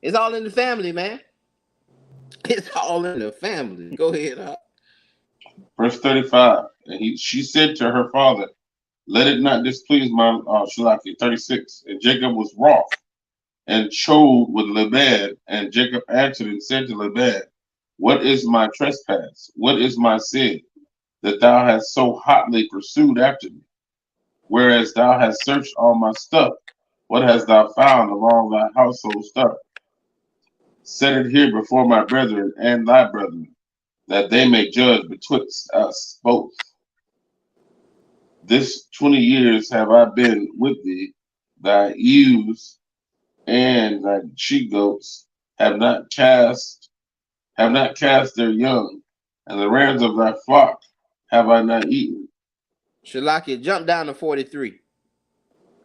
it's all in the family, man. It's all in the family. Go ahead. Verse 35. And she said to her father, let it not displease my Shalaki. 36. And Jacob was wroth and chode with Laban. And Jacob answered and said to Laban, what is my trespass? What is my sin, that thou hast so hotly pursued after me? Whereas thou hast searched all my stuff, what hast thou found of all thy household stuff? Set it here before my brethren and thy brethren, that they may judge betwixt us both. This 20 years have I been with thee. Thy ewes and thy she goats have not cast their young, and the rams of thy flock have I not eaten. Shalakia, jump down to 43.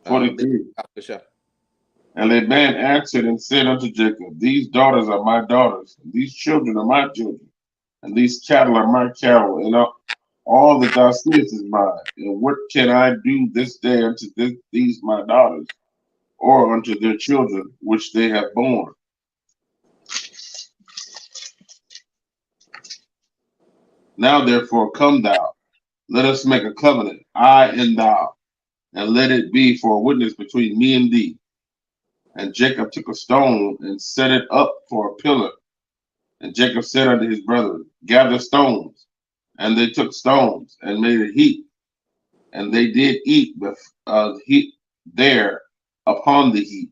43. And Laban answered and said unto Jacob, these daughters are my daughters, and these children are my children, and these cattle are my cattle, and all that thou seest is mine. And what can I do this day unto these my daughters, or unto their children which they have borne? Now therefore come thou, let us make a covenant, I and thou, and let it be for a witness between me and thee. And Jacob took a stone and set it up for a pillar. And Jacob said unto his brethren, gather stones. And they took stones and made a heap. And they did eat the heap there upon the heap.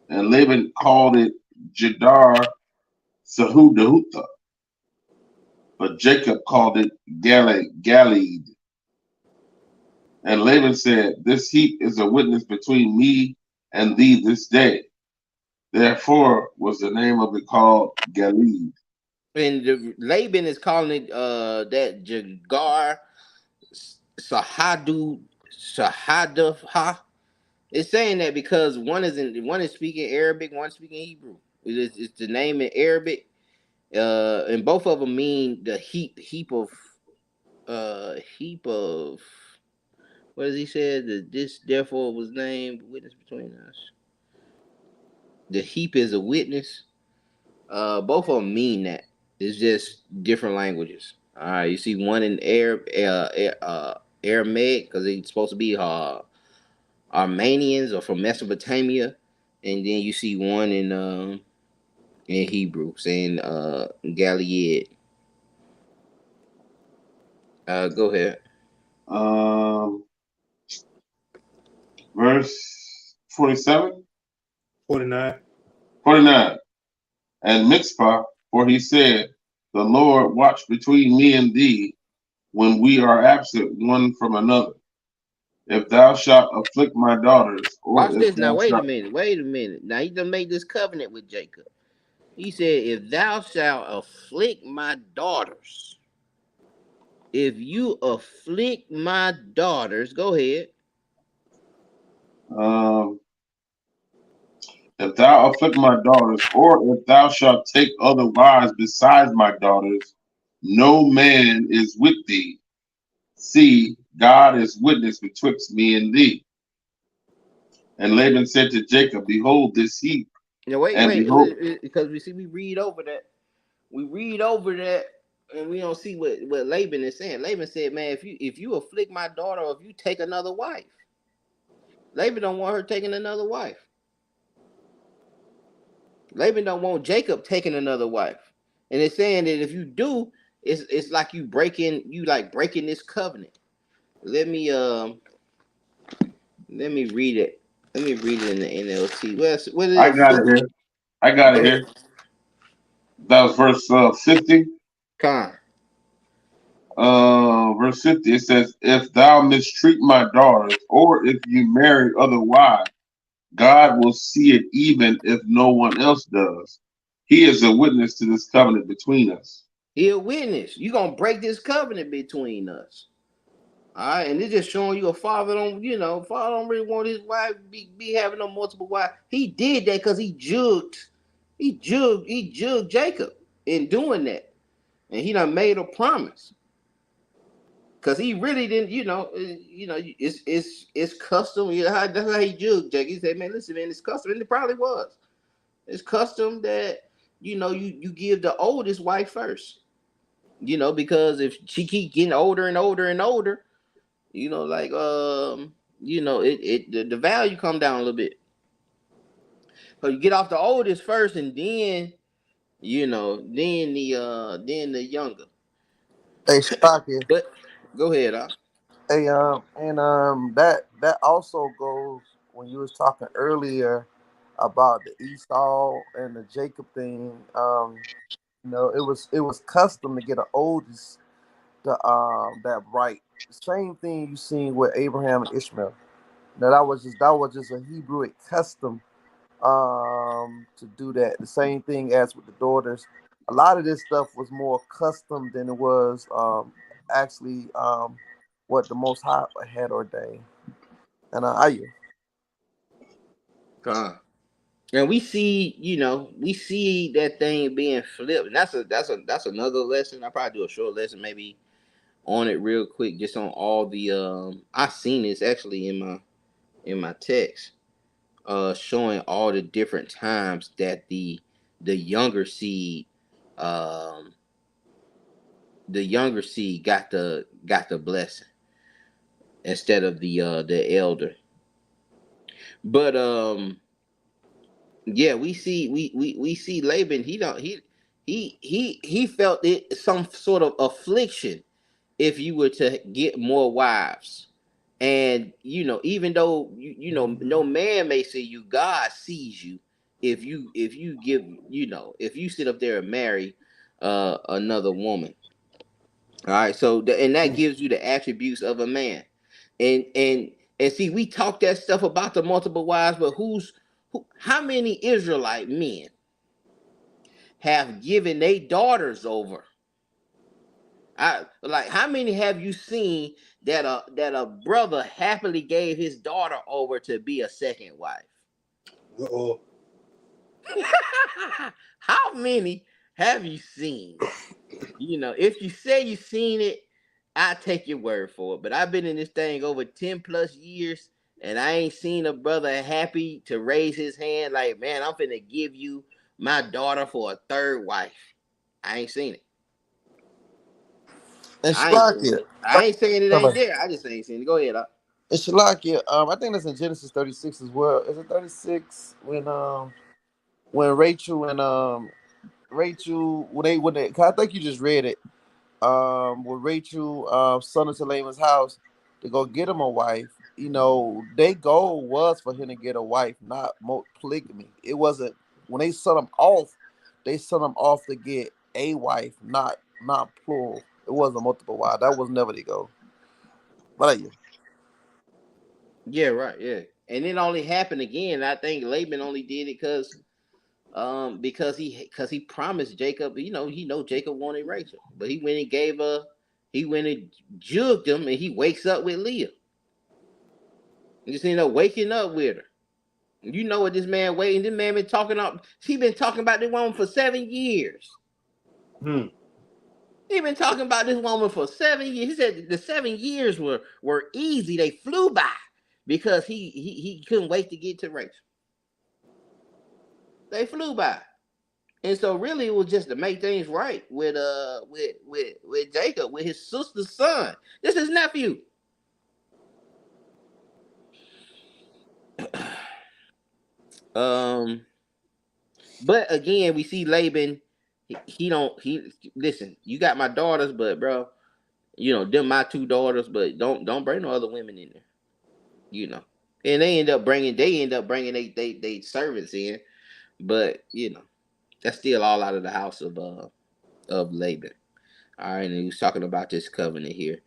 And Laban called it Jedar Sahudahutha, but Jacob called it Galeed. And Laban said, this heap is a witness between me and thee this day. Therefore was the name of it called Galeed. And Laban is calling it that Jagar Sahadha. It's saying that because one is speaking Arabic, one speaking Hebrew. It's the name in Arabic, and both of them mean the heap of what does he say? This therefore was named witness between us. The heap is a witness. Both of them mean that. It's just different languages. All right, you see one in Aramaic because it's supposed to be Armenians or from Mesopotamia, and then you see one in Hebrew saying Galiad. Go ahead. Verse 47, 49. 49. And Mizpah, for he said, the Lord watch between me and thee when we are absent one from another. If thou shalt afflict my daughters, or Watch if this now. thou Wait a shalt. minute. Wait a minute. Now he done made this covenant with Jacob. He said, "If thou shalt afflict my daughters, if you afflict my daughters, go ahead." Um, if thou afflict my daughters, or if thou shalt take other wives besides my daughters, no man is with thee. See, God is witness betwixt me and thee. And Laban said to Jacob, behold this heap, Now wait, and behold, because we read over that. We read over that, and we don't see what Laban is saying. Laban said, "Man, if you afflict my daughter, or if you take another wife." Laban don't want her taking another wife. Laban don't want Jacob taking another wife. And it's saying that if you do, it's like breaking this covenant. Let me let me read it. Let me read it in the NLT. What I is got it here. I got go it ahead. here. That was verse 50. Con. Verse 50, it says, if thou mistreat my daughters, or if you marry other wives, God will see it even if no one else does. He is a witness to this covenant between us. He a witness. You gonna break this covenant between us. All right, and it's just showing you a father don't really want his wife be having no multiple wives. He did that because he jugged Jacob in doing that, and he done made a promise because he really didn't, it's custom. That's how he jugged Jacob. He said, "Man, listen, man, it's custom," and it probably was. It's custom that you give the oldest wife first, because if she keep getting older and older and older. Like the value come down a little bit. So you get off the oldest first, and then then the younger. Hey, Shalaki. But go ahead, Hey, and that also goes when you was talking earlier about the Esau and the Jacob thing. It was custom to get an oldest that right. Same thing you seen with Abraham and Ishmael. Now that was just a Hebrew custom to do that. The same thing as with the daughters. A lot of this stuff was more custom than it was actually what the Most High had ordained. And you. and we see that thing being flipped. And that's another lesson. I probably do a short lesson maybe on it real quick, just on all the I seen this actually in my text, showing all the different times that the younger seed um the younger seed got the blessing instead of the elder. But yeah, we see Laban. He don't he felt it some sort of affliction if you were to get more wives. And even though no man may see you, God sees you. If you give, if you sit up there and marry another woman. All right, so and that gives you the attributes of a man. And see, we talk that stuff about the multiple wives, but How many Israelite men have given their daughters over? How many have you seen that a brother happily gave his daughter over to be a second wife? Uh-oh. How many have you seen? If you say you seen it, I take your word for it. But I've been in this thing over 10 plus years, and I ain't seen a brother happy to raise his hand like, man, I'm finna give you my daughter for a third wife. I ain't seen it. And I ain't saying Shalakia, it. I ain't saying it ain't there. I just ain't seen it. Go ahead. and Shalakia, I think that's in Genesis 36 as well. Is it 36 when Rachel and Rachel when they 'cause I think you just read it. When Rachel son into Laban's house to go get him a wife, their goal was for him to get a wife, not polygamy. It wasn't when they sent him off, to get a wife, not plural. It wasn't multiple wives. That was never the goal. But yeah. Yeah, right. Yeah, and it only happened again. I think Laban only did it because he promised Jacob. He know Jacob wanted Rachel, but he went and jugged him, and he wakes up with Leah. You just waking up with her. You know what this man waiting? This man been talking up. He been talking about this woman for 7 years. He been talking about this woman for 7 years. He said the 7 years were easy. They flew by because he couldn't wait to get to Rachel. They flew by. And so really it was just to make things right with Jacob, with his sister's son. This is his nephew. But again, we see Laban, he listen, you got my daughters, but bro, them my 2 daughters, but don't bring no other women in there. And they end up bringing they servants in, but that's still all out of the house of Laban. All right, and he was talking about this covenant here,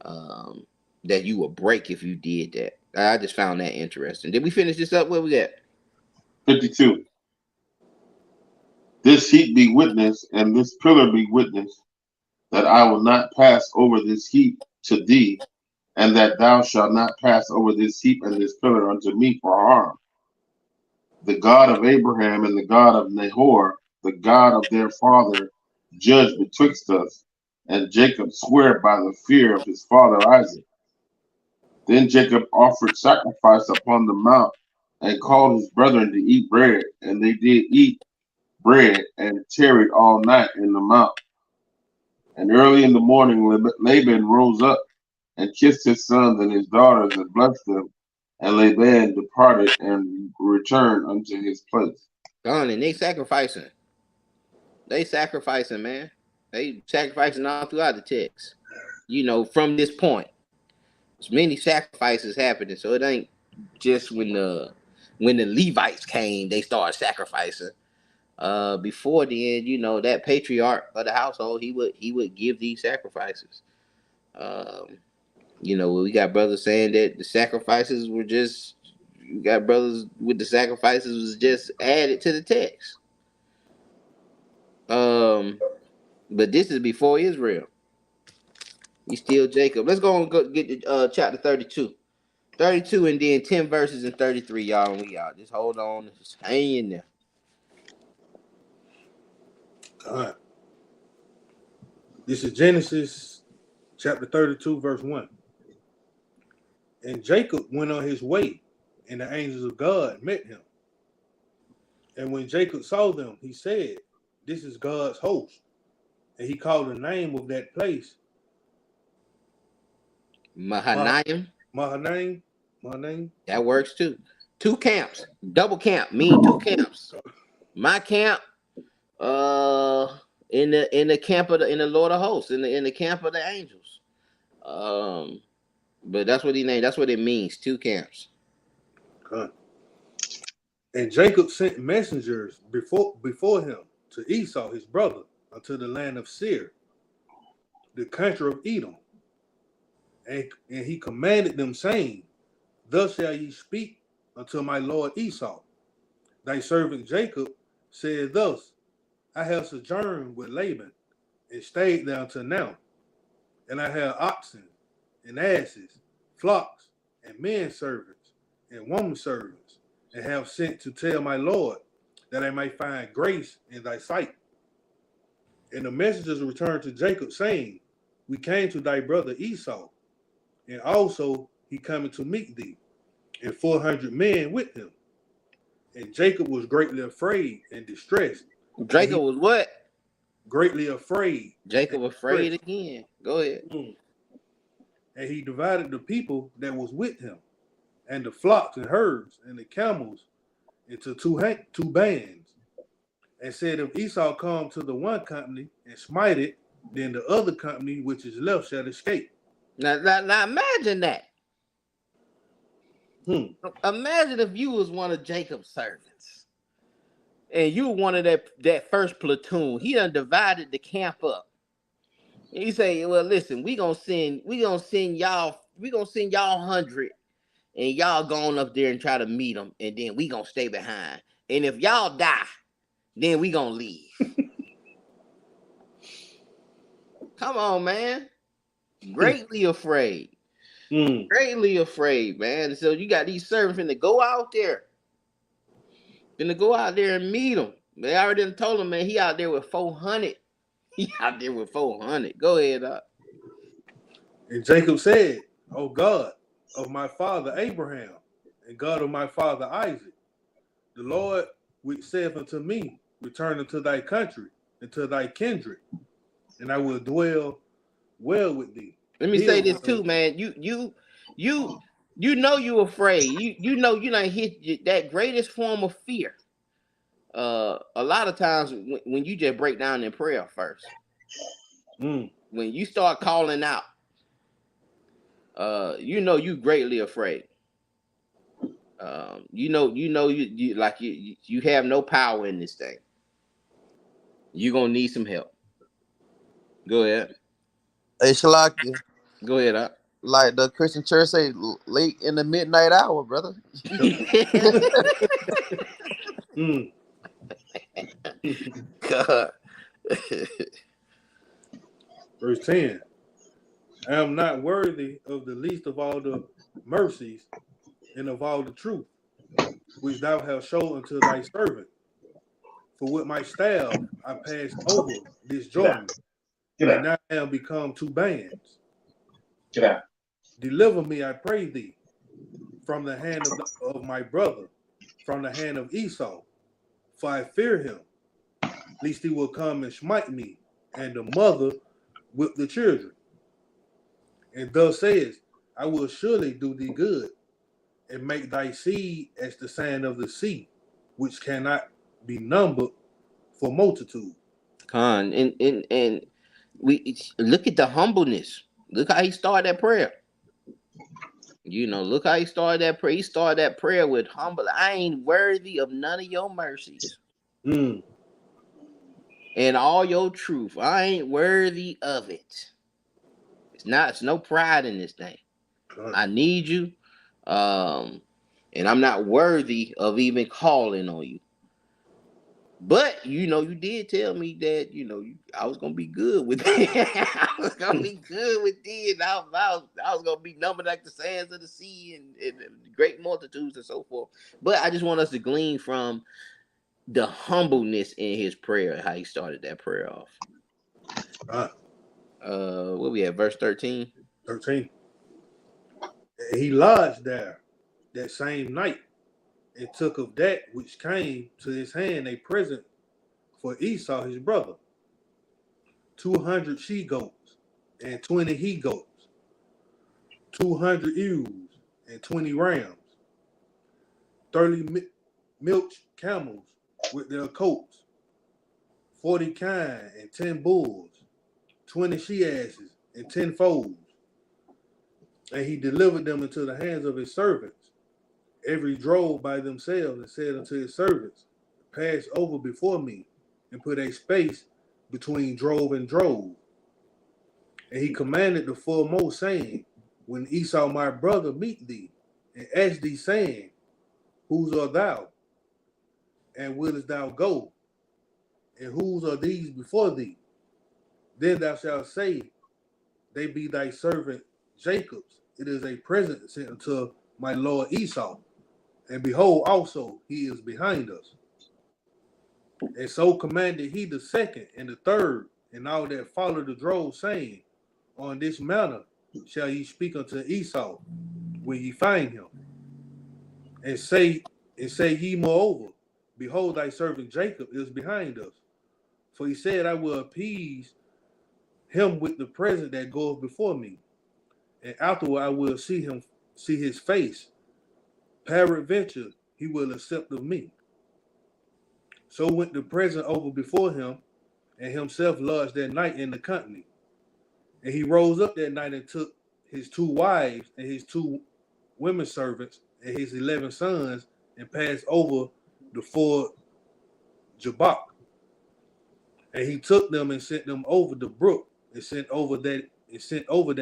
that you will break if you did that. I just found that interesting. Did we finish this up? Where we at? 52. This heap be witness, and this pillar be witness, that I will not pass over this heap to thee, and that thou shalt not pass over this heap and this pillar unto me for harm. The God of Abraham and the God of Nahor, the God of their father, judge betwixt us. And Jacob sware by the fear of his father Isaac. Then Jacob offered sacrifice upon the mount and called his brethren to eat bread. And they did eat bread and tarried all night in the mount. And early in the morning Laban rose up and kissed his sons and his daughters and blessed them. And Laban departed and returned unto his place. Done, and they sacrificing. They sacrificing, man. They sacrificing all throughout the text. From this point, there's many sacrifices happening. So it ain't just when the Levites came, they started sacrificing. Before then, that patriarch of the household, he would give these sacrifices. We got brothers saying that the sacrifices were just. You got brothers with the sacrifices was just added to the text. But this is before Israel. You still Jacob. Let's go and get to chapter 32. 32 and then 10 verses in 33, y'all. And we out. Just hold on. Just hang in there. God. This is Genesis chapter 32, verse 1. And Jacob went on his way, and the angels of God met him. And when Jacob saw them, he said, "This is God's host." And he called the name of that place Mahanaim. Mahanaim. That works too. 2 camps. Double camp. Mean 2 camps. My camp, in the camp of the Lord of hosts, in the camp of the angels. But that's what he named. That's what it means. 2 camps. God. And Jacob sent messengers before him to Esau, his brother, unto the land of Seir, the country of Edom. And he commanded them, saying, "Thus shall ye speak unto my lord Esau, Thy servant Jacob said thus, I have sojourned with Laban and stayed there until now. And I have oxen and asses, flocks and men servants and woman servants, and have sent to tell my Lord that I may find grace in thy sight. And the messengers returned to Jacob, saying, we came to thy brother Esau, and also he coming to meet thee, and 400 men with him. And Jacob was greatly afraid and distressed. Jacob was what? Greatly afraid. Jacob afraid again. Go ahead. And he divided the people that was with him, and the flocks and herds and the camels into two bands, and said, if Esau come to the one company and smite it, then the other company which is left shall escape. Now imagine that. Imagine if you was one of Jacob's servants, and you were one of that first platoon. He done divided the camp up. And he say, well, listen, we gonna send y'all 100, and y'all going up there and try to meet them, and then we gonna stay behind. And if y'all die, then we gonna leave. Come on, man. Greatly afraid. Greatly afraid, man. So you got these servants finna go out there. Finna go out there and meet him. They already told him, man, he out there with 400. He out there with 400. Go ahead, And Jacob said, O God of my father Abraham, and God of my father Isaac, the Lord which saith unto me, return unto thy country, and to thy kindred, and I will dwell well with thee. Let me say this too, man. You know you afraid. You know you done hit that greatest form of fear. A lot of times when you just break down in prayer first, when you start calling out, you know you greatly afraid. You know you have no power in this thing. You're gonna need some help. Go ahead. Hey, Shalaki. Go ahead, Like the Christian church say, late in the midnight hour, brother. God. Verse 10. I am not worthy of the least of all the mercies and of all the truth which thou hast shown unto thy servant. For with my staff I passed over this Jordan, and now I am become two bands. Deliver me, I pray thee, from the hand of my brother, from the hand of Esau, for I fear him, lest he will come and smite me, and the mother with the children. And thus says, I will surely do thee good, and make thy seed as the sand of the sea, which cannot be numbered for multitude. Con, and we look at the humbleness. Look how he started that prayer. You know, look how he started that prayer. He started that prayer with humble. I ain't worthy of none of your mercies. And all your truth. I ain't worthy of it. It's no pride in this thing. I need you. And I'm not worthy of even calling on you. But you know, you did tell me that I was gonna be good with it. I was gonna be good with it. And I was gonna be numbered like the sands of the sea and great multitudes and so forth. But I just want us to glean from the humbleness in his prayer, how he started that prayer off. What we at, verse 13? 13. He lodged there that same night, and took of that which came to his hand a present for Esau his brother, 200 she goats and 20 he goats, 200 ewes and 20 rams, 30 milch camels with their coats, 40 kine and 10 bulls, 20 she asses and 10 foals. And he delivered them into the hands of his servants, every drove by themselves, and said unto his servants, pass over before me, and put a space between drove and drove. And he commanded the foremost, saying, when Esau my brother meet thee, and ask thee, saying, whose art thou? And whitherest thou go? And whose are these before thee? Then thou shalt say, they be thy servant Jacob's. It is a present sent unto my lord Esau. And behold, also he is behind us. And so commanded he the second and the third, and all that followed the drove, saying, on this manner shall ye speak unto Esau when ye find him. And say ye moreover, behold, thy servant Jacob is behind us. For he said, I will appease him with the present that goeth before me, and afterward I will see his face. Peradventure he will accept of me. So went the present over before him, and himself lodged that night in the company. And he rose up that night and took his 2 wives and his 2 women servants and his 11 sons, and passed over the ford Jabbok. And he took them and sent them over the brook, and sent over that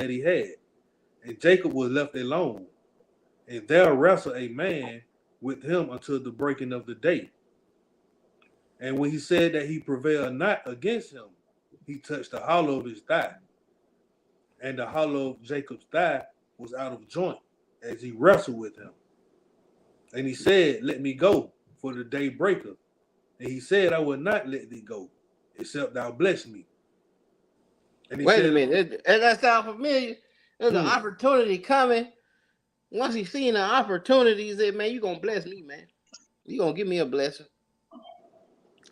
he had. And Jacob was left alone, and there wrestled a man with him until the breaking of the day. And when he said that he prevailed not against him, he touched the hollow of his thigh. And the hollow of Jacob's thigh was out of joint as he wrestled with him. And he said, let me go, for the day breaketh. And he said, I will not let thee go, except thou bless me. And he Wait said, a minute. That sound familiar? There's an opportunity coming. Once he seen the opportunity, he said, man, you going to bless me, man. You going to give me a blessing.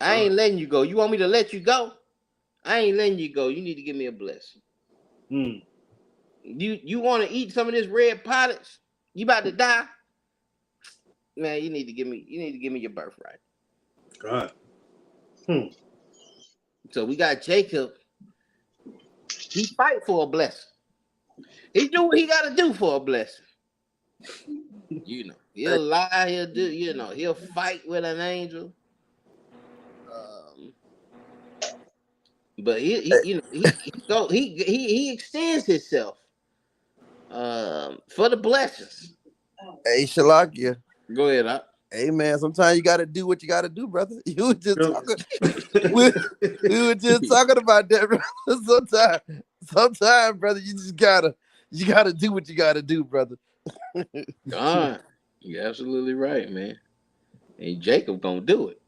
I ain't letting you go. You want me to let you go? I ain't letting you go. You need to give me a blessing. You want to eat some of this red pottage? You about to die? Man, you need to give me your birthright. God. So we got Jacob. He fight for a blessing. He do what he got to do for a blessing. He'll lie. He'll do. He'll fight with an angel. But he extends himself for the blessings. Hey, Shalakia. Go ahead, Hey man, sometimes you gotta do what you gotta do, brother. You were just talking. we were just talking about that, brother. Sometimes, brother, you gotta do what you gotta do, brother. God, you're absolutely right, man. And Jacob gonna do it.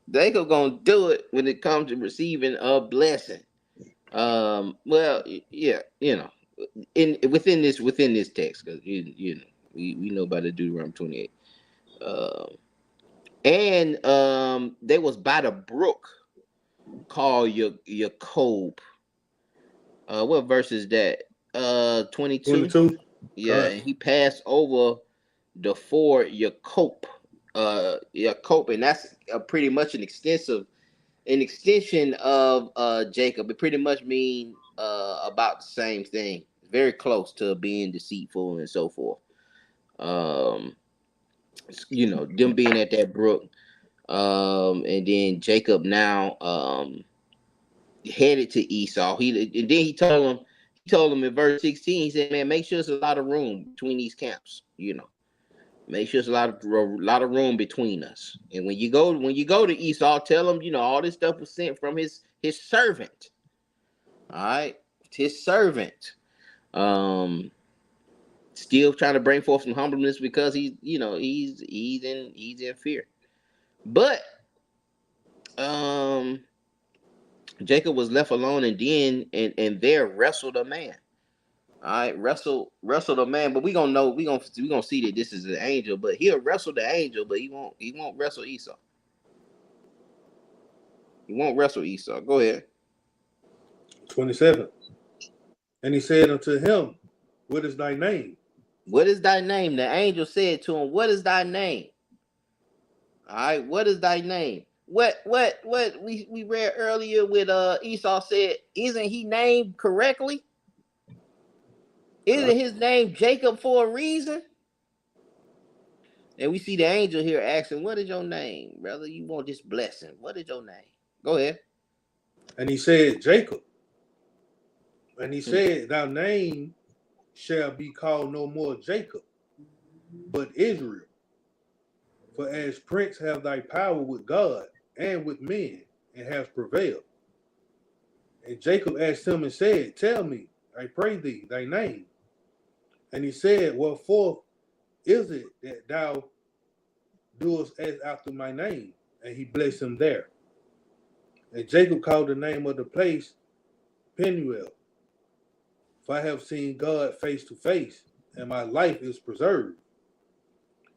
Jacob gonna do it when it comes to receiving a blessing. Well, yeah, within this text, because we know about the Deuteronomy 28. And they was by the brook called Jacob. What verse is that? 22. 22. Yeah, and he passed over the ford Jacob. Jacob, and that's pretty much an extension of Jacob. It pretty much mean about the same thing. Very close to being deceitful and so forth. Them being at that brook. And then Jacob now headed to Esau. He told him in verse 16, he said, man, make sure there's a lot of room between these camps, Make sure there's a lot of room between us. And when you go to Esau, tell him, all this stuff was sent from his servant. All right, his servant. Still trying to bring forth some humbleness because he's in fear. But Jacob was left alone, and then and there wrestled a man. All right, wrestled a man, but we gonna see that this is an angel, but he'll wrestle the angel, but he won't wrestle Esau. He won't wrestle Esau. Go ahead. 27. And he said unto him, what is thy name? What is thy name? The angel said to him, what is thy name? All right, what is thy name? What we read earlier with Esau said, isn't he named correctly? Isn't his name Jacob for a reason? And we see the angel here asking, what is your name, brother? You want this blessing. What is your name? Go ahead. And he said, Jacob. And he said, thy name shall be called no more Jacob, but Israel. For as prince have thy power with God and with men, and has prevailed. And Jacob asked him and said, Tell me, I pray thee, thy name. And he said, What forth is it that thou doest as after my name? And he blessed him there. And Jacob called the name of the place Peniel. For I have seen God face to face, and my life is preserved.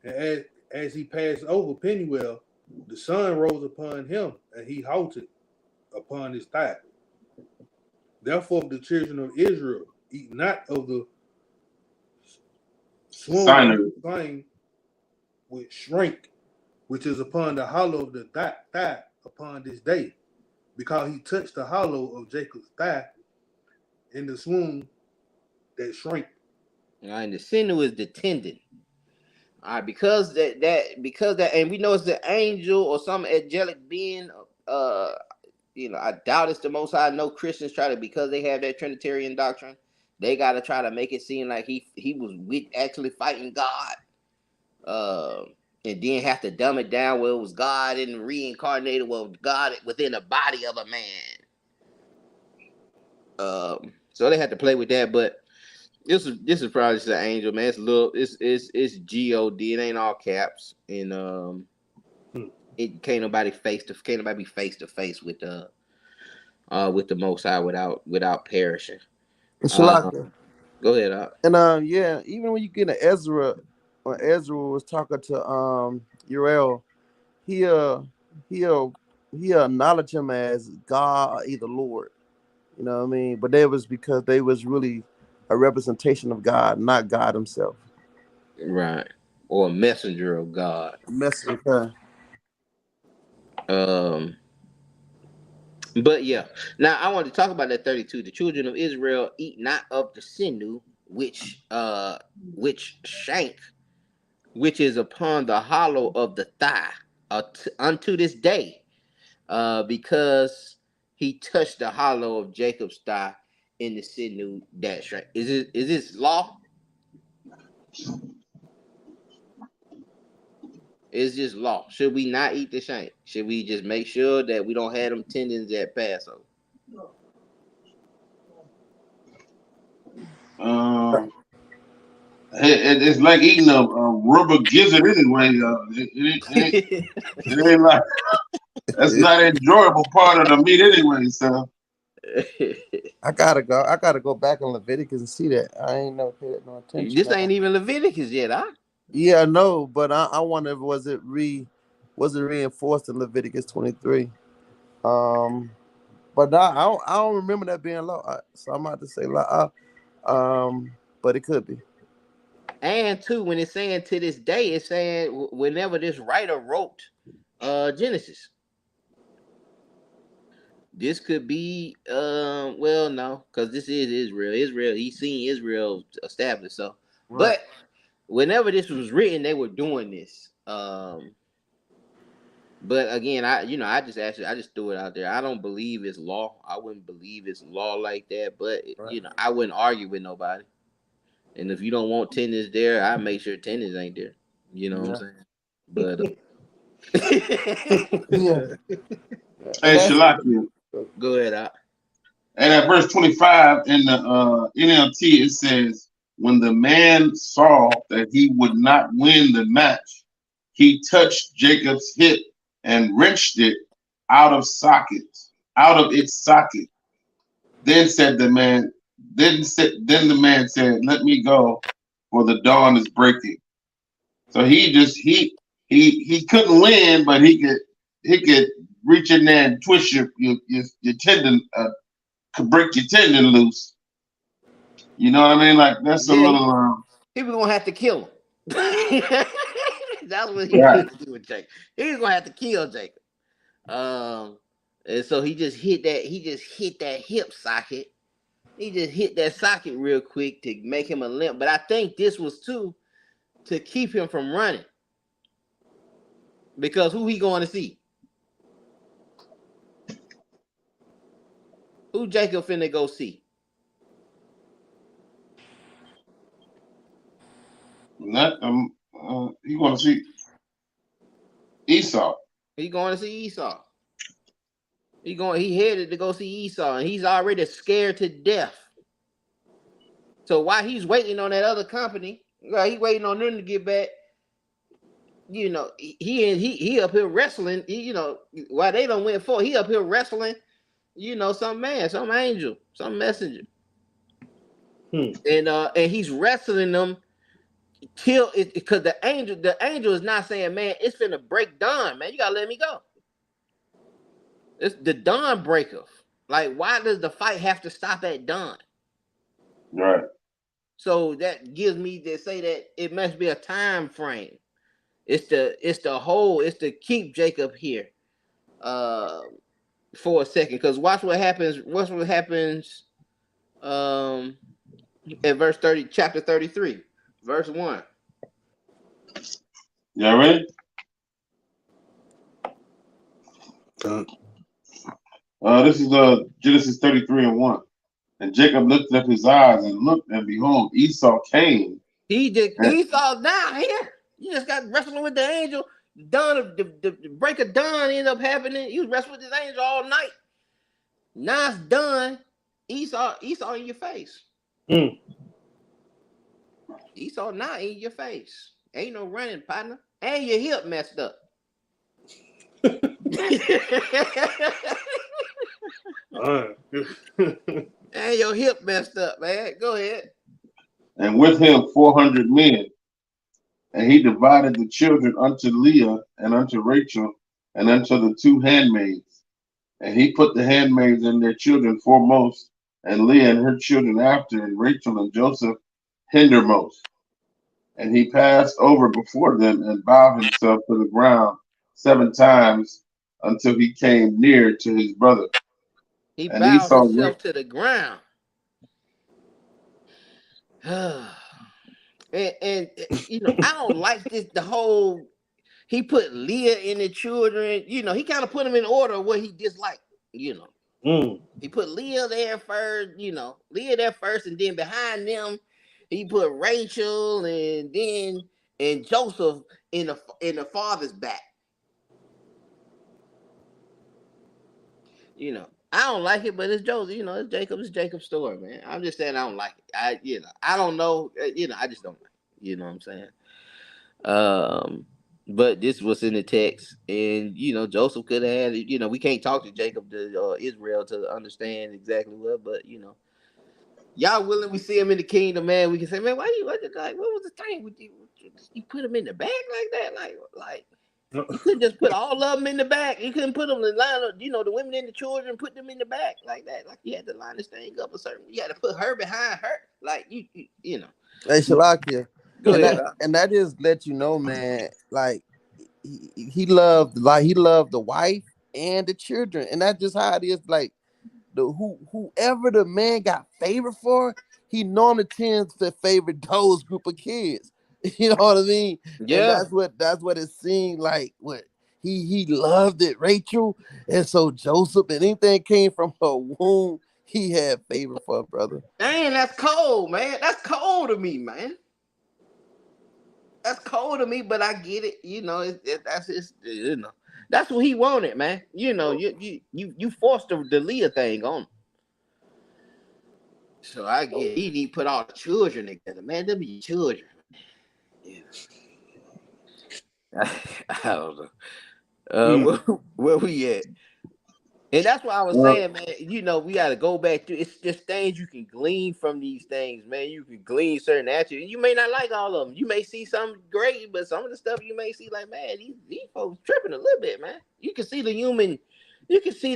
And as he passed over Peniel, the sun rose upon him, and he halted upon his thigh. Therefore, the children of Israel eat not of the Signer. swine which shrink, which is upon the hollow of the thigh upon this day, because he touched the hollow of Jacob's thigh in the swoon that shrank. All right, and the sinew is the tendon. All right, because that, and we know it's the angel or some angelic being. I doubt it's the Most High. I know Christians try to, because they have that Trinitarian doctrine, they got to try to make it seem like he was actually fighting God, and then have to dumb it down where it was God and reincarnated, well, God within the body of a man. So they had to play with that, but this is probably just an angel, man. It's little, it's God. It ain't all caps, and it can't nobody be face to face with the Most High without perishing. Shalaka. Go ahead. And yeah, even when you get to Ezra, when Ezra was talking to Uriel, he'll acknowledge him as God or either Lord. You know what I mean? But that was because they was really a representation of God, not God himself. Right. Or a messenger of God. Messenger. But yeah. Now I want to talk about that 32. The children of Israel eat not of the sinew, which shank, which is upon the hollow of the thigh, unto this day, because he touched the hollow of Jacob's thigh in the sinew that shrank. Is this law? It's just law. Should we not eat the shank? Should we just make sure that we don't have them tendons at Passover? It's like eating a rubber gizzard anyway. It ain't like that's not an enjoyable part of the meat anyway. So I gotta go back in Leviticus and see that. I ain't never paid no attention. This ain't even Leviticus yet, huh? Yeah, no, but I wonder if was it reinforced in Leviticus 23. But I don't remember that being law. So I'm about to say law. But it could be. And two, when it's saying to this day, it's saying whenever this writer wrote Genesis. This could be well, no, because this is Israel, he's seen Israel established. So right. But whenever this was written, they were doing this. But again, I just threw it out there. I don't believe it's law. I wouldn't believe it's law like that, but right. I wouldn't argue with nobody. And if you don't want tendons there, I make sure tendons ain't there. You know what I'm saying? But yeah. Hey, Shalaki. Go ahead. And at verse 25 in the NLT, it says, when the man saw that he would not win the match, he touched Jacob's hip and wrenched it out of its socket. Then the man said, let me go, for the dawn is breaking. So he couldn't win, but he could reach in there and twist your tendon, could break your tendon loose. You know what I mean? Like that's a little. He was gonna have to kill him. That's what he was to do with Jacob. He was gonna have to kill Jacob. And so he just hit that. He just hit that hip socket. He just hit that socket real quick to make him a limp. But I think this was to keep him from running. Because who he going to see? Who Jacob finna go see? You want to see? Esau. He going to see Esau. He headed to go see Esau, and he's already scared to death. So while he's waiting on that other company, he waiting on them to get back. You know, he up here wrestling. You know, while they don't went for, he up here wrestling. You know, some man, some angel, some messenger, and he's wrestling them till it, because the angel is not saying, man, it's finna break dawn, man. You gotta let me go. It's the dawn breaker. Like, why does the fight have to stop at dawn? Right. So that gives me to say that it must be a time frame. It's to keep Jacob here for a second. Because watch what happens. Watch what happens at verse 30, chapter 33, verse 1. Y'all ready? This is Genesis 33:1. And Jacob lifted up his eyes and looked, and behold, Esau came. Esau down here. You just got wrestling with the angel. The break of dawn ended up happening. You wrestled with this angel all night. Now it's done. Esau in your face. Esau not in your face. Ain't no running, partner. And your hip messed up. And your hip messed up, man. Go ahead. And with him 400 men. And he divided the children unto Leah and unto Rachel and unto the two handmaids. And he put the handmaids and their children foremost, and Leah and her children after, and Rachel and Joseph hindermost. And he passed over before them and bowed himself to the ground 7 times until he came near to his brother. He bowed himself to the ground. and you know, I don't like this. The whole he put Leah in the children. You know, he kind of put them in order of what he disliked. You know, he put Leah there first. You know, Leah there first, and then behind them, he put Rachel, and Joseph in the father's back. You know, I don't like it, but it's Joseph. You know, it's Jacob's story, man. I'm just saying I don't like it. I don't know. I just don't like it. You know what I'm saying? But this was in the text, and Joseph could have had. We can't talk to Jacob to Israel to understand exactly what, but y'all willing? We see him in the kingdom, man. We can say, man, what was the thing with you? You put him in the back like that, like. You couldn't just put all of them in the back. You couldn't put them in line of, the women and the children, put them in the back like that. Like you had to line this thing up a certain. You had to put her behind her, like you know. Hey, Shalakia. Go ahead. And that just let you know, man. Like he loved the wife and the children, and that's just how it is. Like whoever the man got favor for, he normally tends to favor those group of kids. You know what I mean? Yeah. And that's what it seemed like. What he loved it, Rachel, and so Joseph, and anything came from her womb, he had favor for, brother. Dang, that's cold, man. That's cold to me, man. That's cold to me, but I get it. That's his. That's what he wanted, man. You forced the Leah thing on him. So I get it. He need to put all the children together, man. Them be children. Yeah. I don't know. Where we at? And that's why I was saying, man, we got to go back to it's just things you can glean from these things, man. You can glean certain attributes. You may not like all of them. You may see something great, but some of the stuff you may see like, man, these folks tripping a little bit, man. You can see the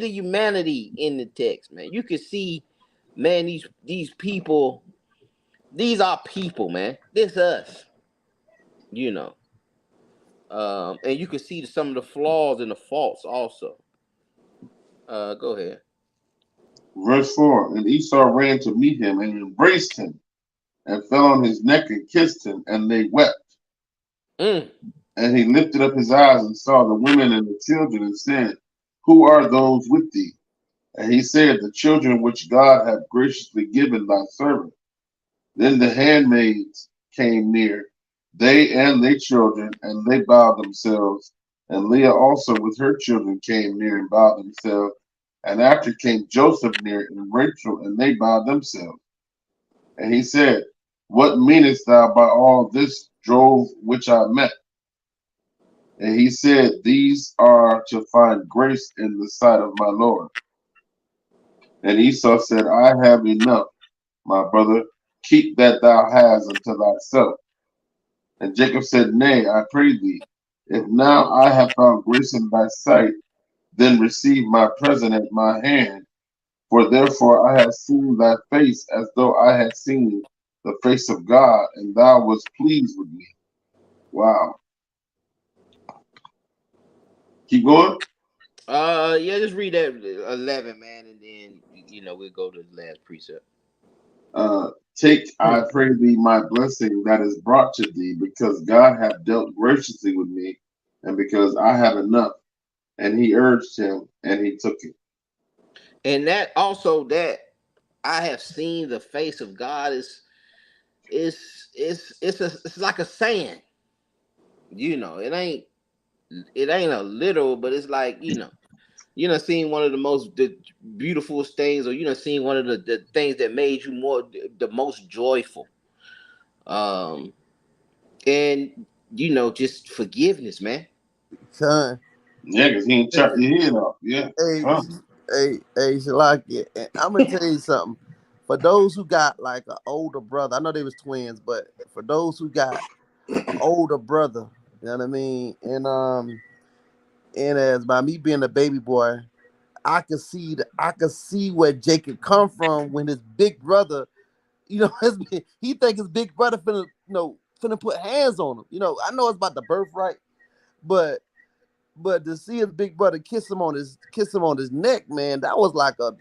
humanity in the text, man. You can see, man, these people, these are people, man. This us. And you can see some of the flaws and the faults also. Go ahead. Verse 4, and Esau ran to meet him and embraced him and fell on his neck and kissed him, and they wept. And he lifted up his eyes and saw the women and the children and said, who are those with thee? And he said, the children which God hath graciously given thy servant. Then the handmaids came near, they and their children, and they bowed themselves And Leah also with her children came near and bowed themselves. And after came Joseph near and Rachel, and they bowed themselves. And he said, What meanest thou by all this drove which I met? And he said, These are to find grace in the sight of my Lord. And Esau said, I have enough, my brother. Keep that thou hast unto thyself. And Jacob said, Nay, I pray thee, if now I have found grace in thy sight, then receive my present at my hand. For therefore I have seen thy face as though I had seen the face of God, and thou wast pleased with me. Wow. Keep going. Yeah, just read that 11, man, and then we'll go to the last precept. Take, I pray thee, my blessing that is brought to thee, because God hath dealt graciously with me, and because I have enough. And he urged him, and he took it. And that also, that I have seen the face of God it's like a saying. It ain't a literal, but it's like, seen one of the beautiful things, or seen one of the things that made you the most joyful. Um, and just forgiveness, man. Son. Yeah, because he ain't chopped your head off. Yeah. Hey, Huh. hey, Shalaki, and I'm gonna tell you something. For those who got like an older brother, I know they was twins, but for those who got an older brother, you know what I mean? And as by me being a baby boy, I could see where Jacob come from when his big brother, he think his big brother finna put hands on him. I know it's about the birthright, but to see his big brother kiss him on his neck, man, that was like a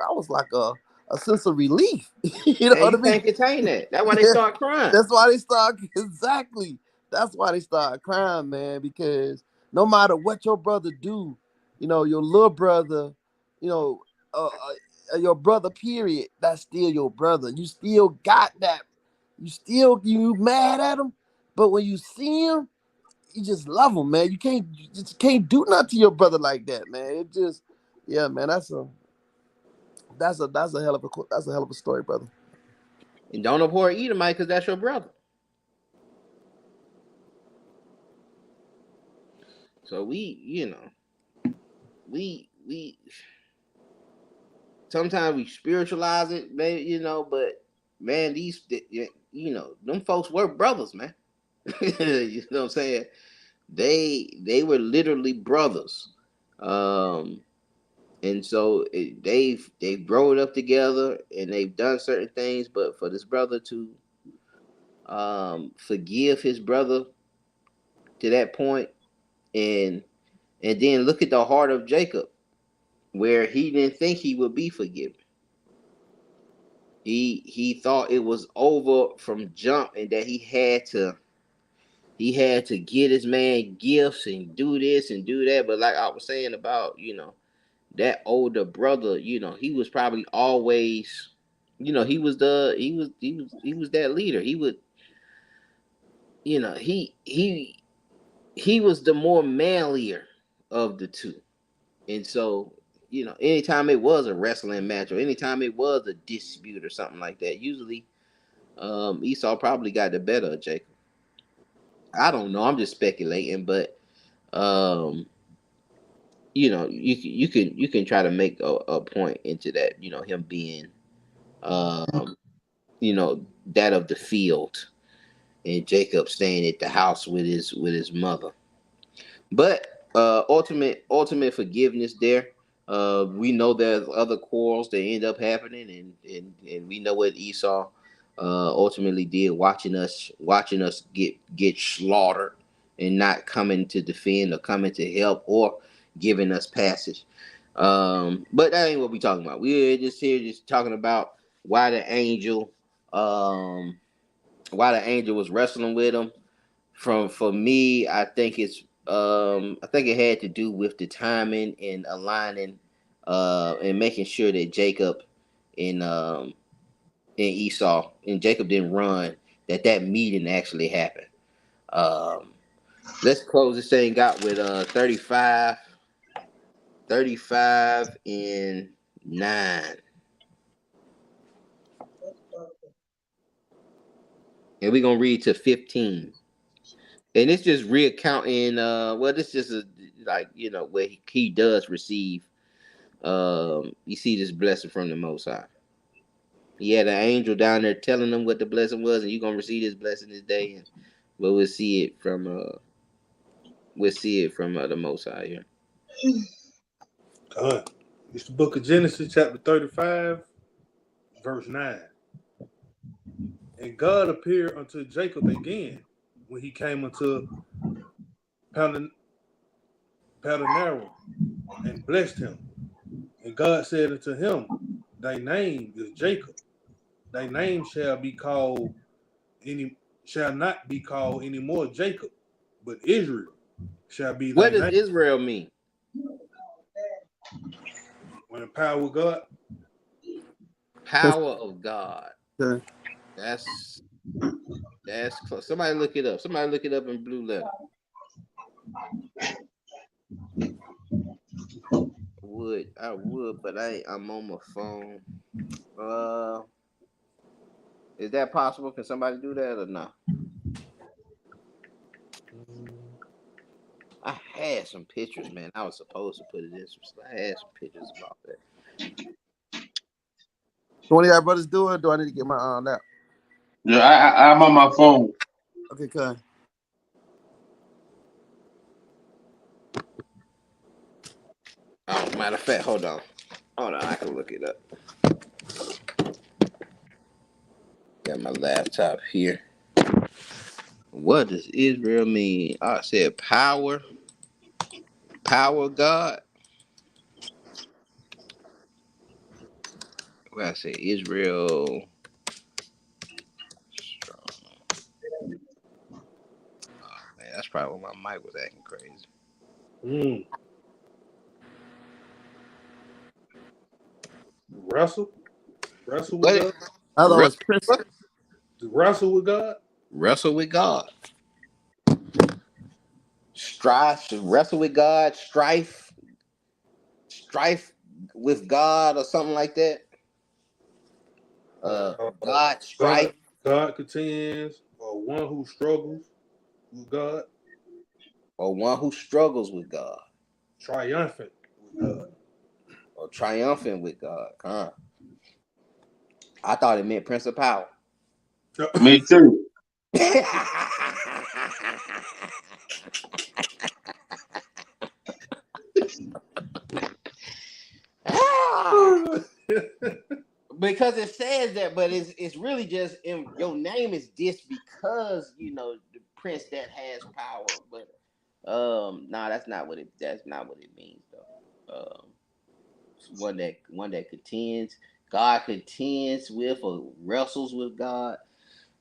sense of relief. You know And what you I mean? can't contain that. That's why they Yeah, start crying. that's why they start exactly. That's why they start crying, man. Because no matter what your brother do, your little brother, you know, your brother, period, that's still your brother. You still got that. You mad at him, but when you see him, you just love him, man. You just can't do nothing to your brother like that, man. It just, yeah, man. That's a hell of a story, brother. And don't abhor Edomite because that's your brother. So we sometimes we spiritualize it, maybe, but man, them folks were brothers, man. You know what I'm saying? They were literally brothers. Um, and so they've grown up together and they've done certain things, but for this brother to forgive his brother to that point, and then look at the heart of Jacob, where he didn't think he would be forgiven. He thought it was over from jump, and that he had to get his man gifts and do this and do that. But like I was saying about, that older brother, he was probably always, he was that leader. He would, he was the more manlier of the two. And so, anytime it was a wrestling match or anytime it was a dispute or something like that, usually Esau probably got the better of Jacob. I don't know. I'm just speculating, but um, you can try to make a point into that. Him being um, that of the field, and Jacob staying at the house with his mother. But ultimate forgiveness there. We know there's other quarrels that end up happening, and we know what Esau ultimately did, watching us get slaughtered and not coming to defend or coming to help or giving us passage. But that ain't what we talking about. We're just here just talking about why the angel um why the angel was wrestling with him. For me, I think it had to do with the timing and aligning and making sure that Jacob and Esau and Jacob didn't run, that meeting actually happened. Um Let's close this thing out with 35 and 9. And we're gonna read to 15. And it's just reaccounting well, this is like, where he does receive you see this blessing from the Most High. He had an angel down there telling them what the blessing was, and you're gonna receive this blessing this day. And but we'll see it from the Most High. Yeah. It's the book of Genesis, chapter 35, verse 9. And God appeared unto Jacob again when he came unto Padanaram and blessed him. And God said unto him, thy name is Jacob. Thy name shall not be called any more Jacob, but Israel shall be thy What does name. Israel mean? When the power of God. Power of God. Okay. That's close. Somebody look it up. Somebody look it up in blue letter. I would, but I'm on my phone. Is that possible? Can somebody do that or not? I had some pictures, man. I was supposed to put it in some. I had some pictures about that. So one of y'all brothers do it? Do I need to get my app? Yeah, I'm on my phone. Okay, good. Oh, matter of fact, hold on, I can look it up. Got my laptop here. What does Israel mean? I said power God. Well, I said Israel strong. Oh man, that's probably when my mic was acting crazy. Wrestle with What? God. I thought it was Prince. Wrestle with God. Wrestle with God. Wrestle with God. Strife with God or something like that. God strife. God contends, or one who struggles with God. Or one who struggles with God. Triumphant with God. Or triumphant with God. Huh? I thought it meant Prince of Power. Me too. Because it says that, but it's really just your name is this because the prince that has power. But no, that's not what it means though. One that contends, God contends with or wrestles with God,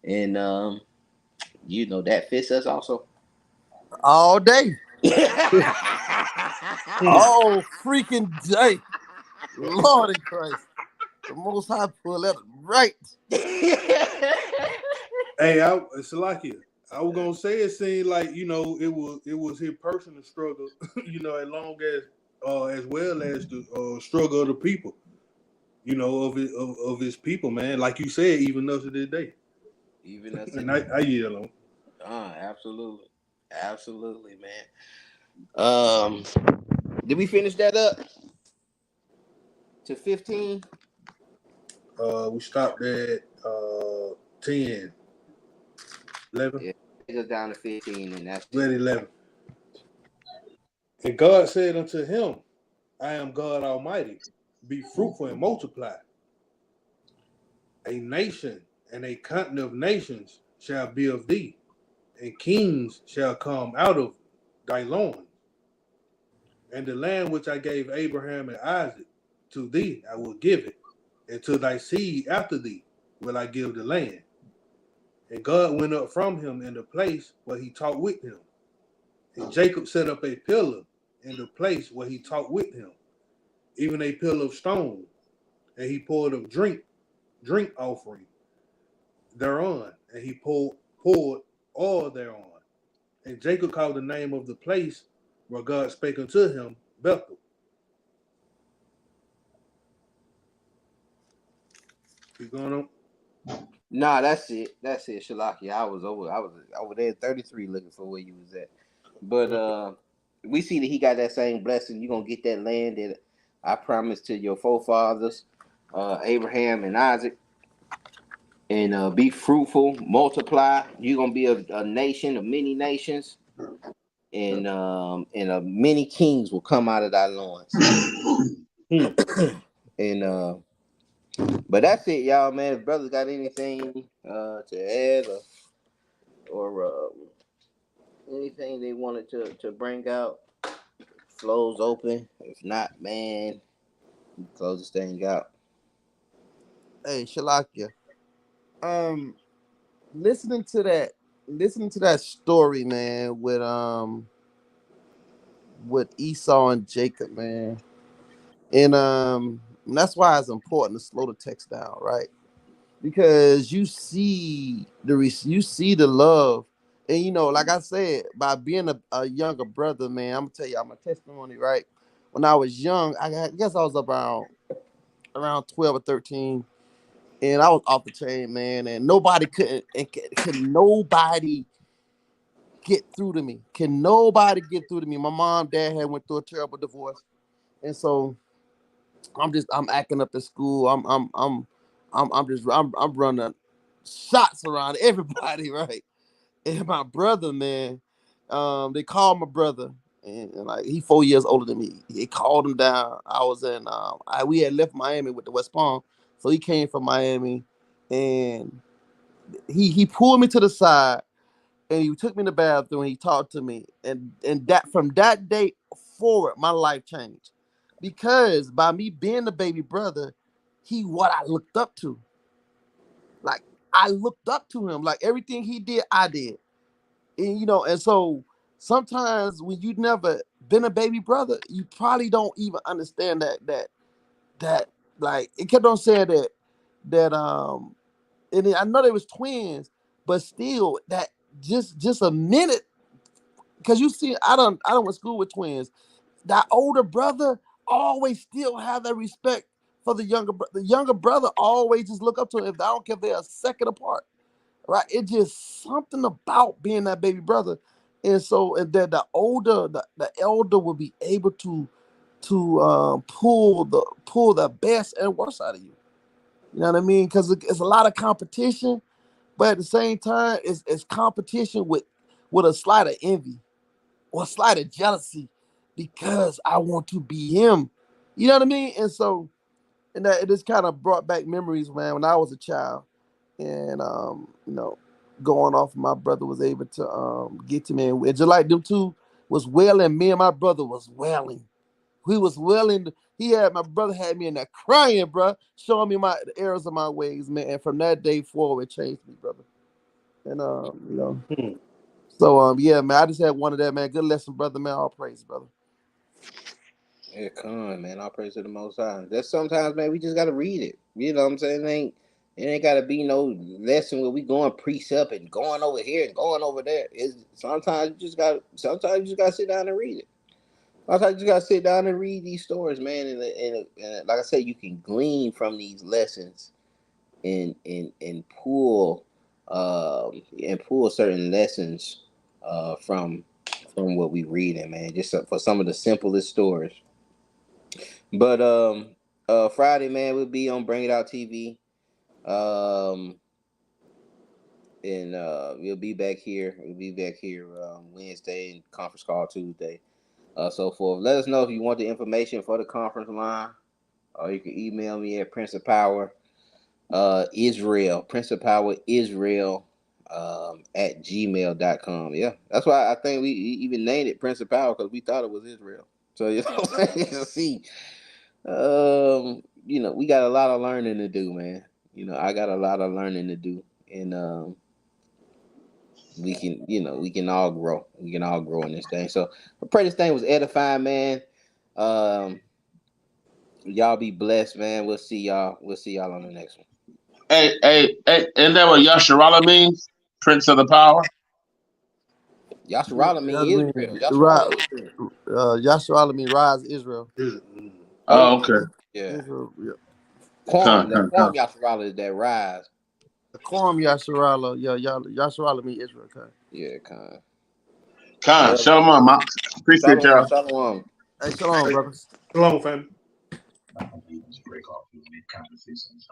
and that fits us also. All day. All freaking day. Lord in Christ. The Most High pull that right. Hey, it's like it. I was gonna say it seemed like it was his personal struggle, as long as well as the struggle of the people, of his people, man. Like you said, even up to this day. Even us, and I yell on. Absolutely, man. Did we finish that up to 15? We stopped at 10, 11. Yeah, it goes down to 15, and that's 11. And God said unto him, I am God Almighty. Be fruitful and multiply. A nation and a continent of nations shall be of thee, and kings shall come out of thy loins. And the land which I gave Abraham and Isaac, to thee I will give it, and to thy seed after thee will I give the land. And God went up from him in the place where he talked with him. And Jacob set up a pillar in the place where he talked with him, even a pillar of stone. And he poured of drink offering thereon, and he poured oil thereon. And Jacob called the name of the place where God spake unto him, Bethel. Keep going on. Nah, that's it. That's it, Shalaki. I was over there at 33 looking for where you was at. But we see that he got that same blessing. You're gonna get that land that I promised to your forefathers, Abraham and Isaac. And be fruitful, multiply. You're gonna be a nation of many nations, and many kings will come out of thy loins. And but that's it, y'all, man. If brothers got anything to add or anything they wanted to bring out, flows open. If not, man, close this thing out. Hey, Shalakia. Listening to that story, man, with Esau and Jacob, man. And that's why it's important to slow the text down, right? Because you see the love, and like I said, by being a younger brother, man, I'm gonna tell you, I'm a testimony, right? When I was young, I guess I was around 12 or 13, and I was off the chain, man, and nobody could nobody get through to me. Can nobody get through to me? My mom, dad had went through a terrible divorce, and so I'm acting up at school. I'm running shots around everybody, right? And my brother, man, they called my brother, and like he 4 years older than me. They called him down. I was in we had left Miami with the West Palm, so he came from Miami, and he pulled me to the side, and he took me in the bathroom, and he talked to me, and that from that day forward, my life changed, because by me being the baby brother, he what I looked up to. Like, I looked up to him. Like, everything he did, I did. And so sometimes when you never been a baby brother, you probably don't even understand that like, it kept on saying that and I know they was twins, but still that just a minute, because you see, I don't went to school with twins. That older brother always still have that respect for the younger brother. The younger brother always just look up to him. If I don't care if they're a second apart, right? It's just something about being that baby brother, and so and that the elder will be able to pull the best and worst out of you. You know what I mean? Because it's a lot of competition, but at the same time, it's competition with a slight of envy or a slight of jealousy, because I want to be him. You know what I mean? And so, and that it just kind of brought back memories, man, when I was a child, and going off, my brother was able to get to me, and just like them two was wailing, me and my brother was wailing. We was wailing. My brother had me in there crying, bro, showing me the errors of my ways, man. And from that day forward, it changed me, brother. And So yeah, man, I just had one of that, man. Good lesson, brother, man. All praise, brother. Yeah, come on, man. All praise to the Most High. That's sometimes, man, we just gotta read it. You know what I'm saying? It ain't gotta be no lesson where we going precept and going over here and going over there. Sometimes you just gotta sit down and read it. Sometimes you just gotta sit down and read these stories, man. And like I said, you can glean from these lessons and pull certain lessons from what we reading, man. Just for some of the simplest stories. But Friday, man, we'll be on Bring It Out TV. And we'll be back here. Wednesday and conference call Tuesday. So forth. Let us know if you want the information for the conference line, or you can email me at Prince of Power Israel, Prince of Power Israel at gmail.com. Yeah, that's why I think we even named it Prince of Power, because we thought it was Israel. So you know what I'm saying? See, we got a lot of learning to do, man. I got a lot of learning to do, and we can all grow. We can all grow in this thing. So I pray this thing was edifying, man. Y'all be blessed, man. We'll see y'all on the next one. Hey, isn't that what Yasharala means? Prince of the Power? Yasharala mean Israel. Yasharala mean rise Israel. Oh, okay. Yeah. Israel, yeah. Quam, Con. Yasharala is that rise. Quorum Yasharala, Yasharala mean Israel. Okay. Yeah, kind. Con. Shalom, Mark. Appreciate y'all. Shalom. Hey, shalom, brothers. Shalom, family. Break off these conversations.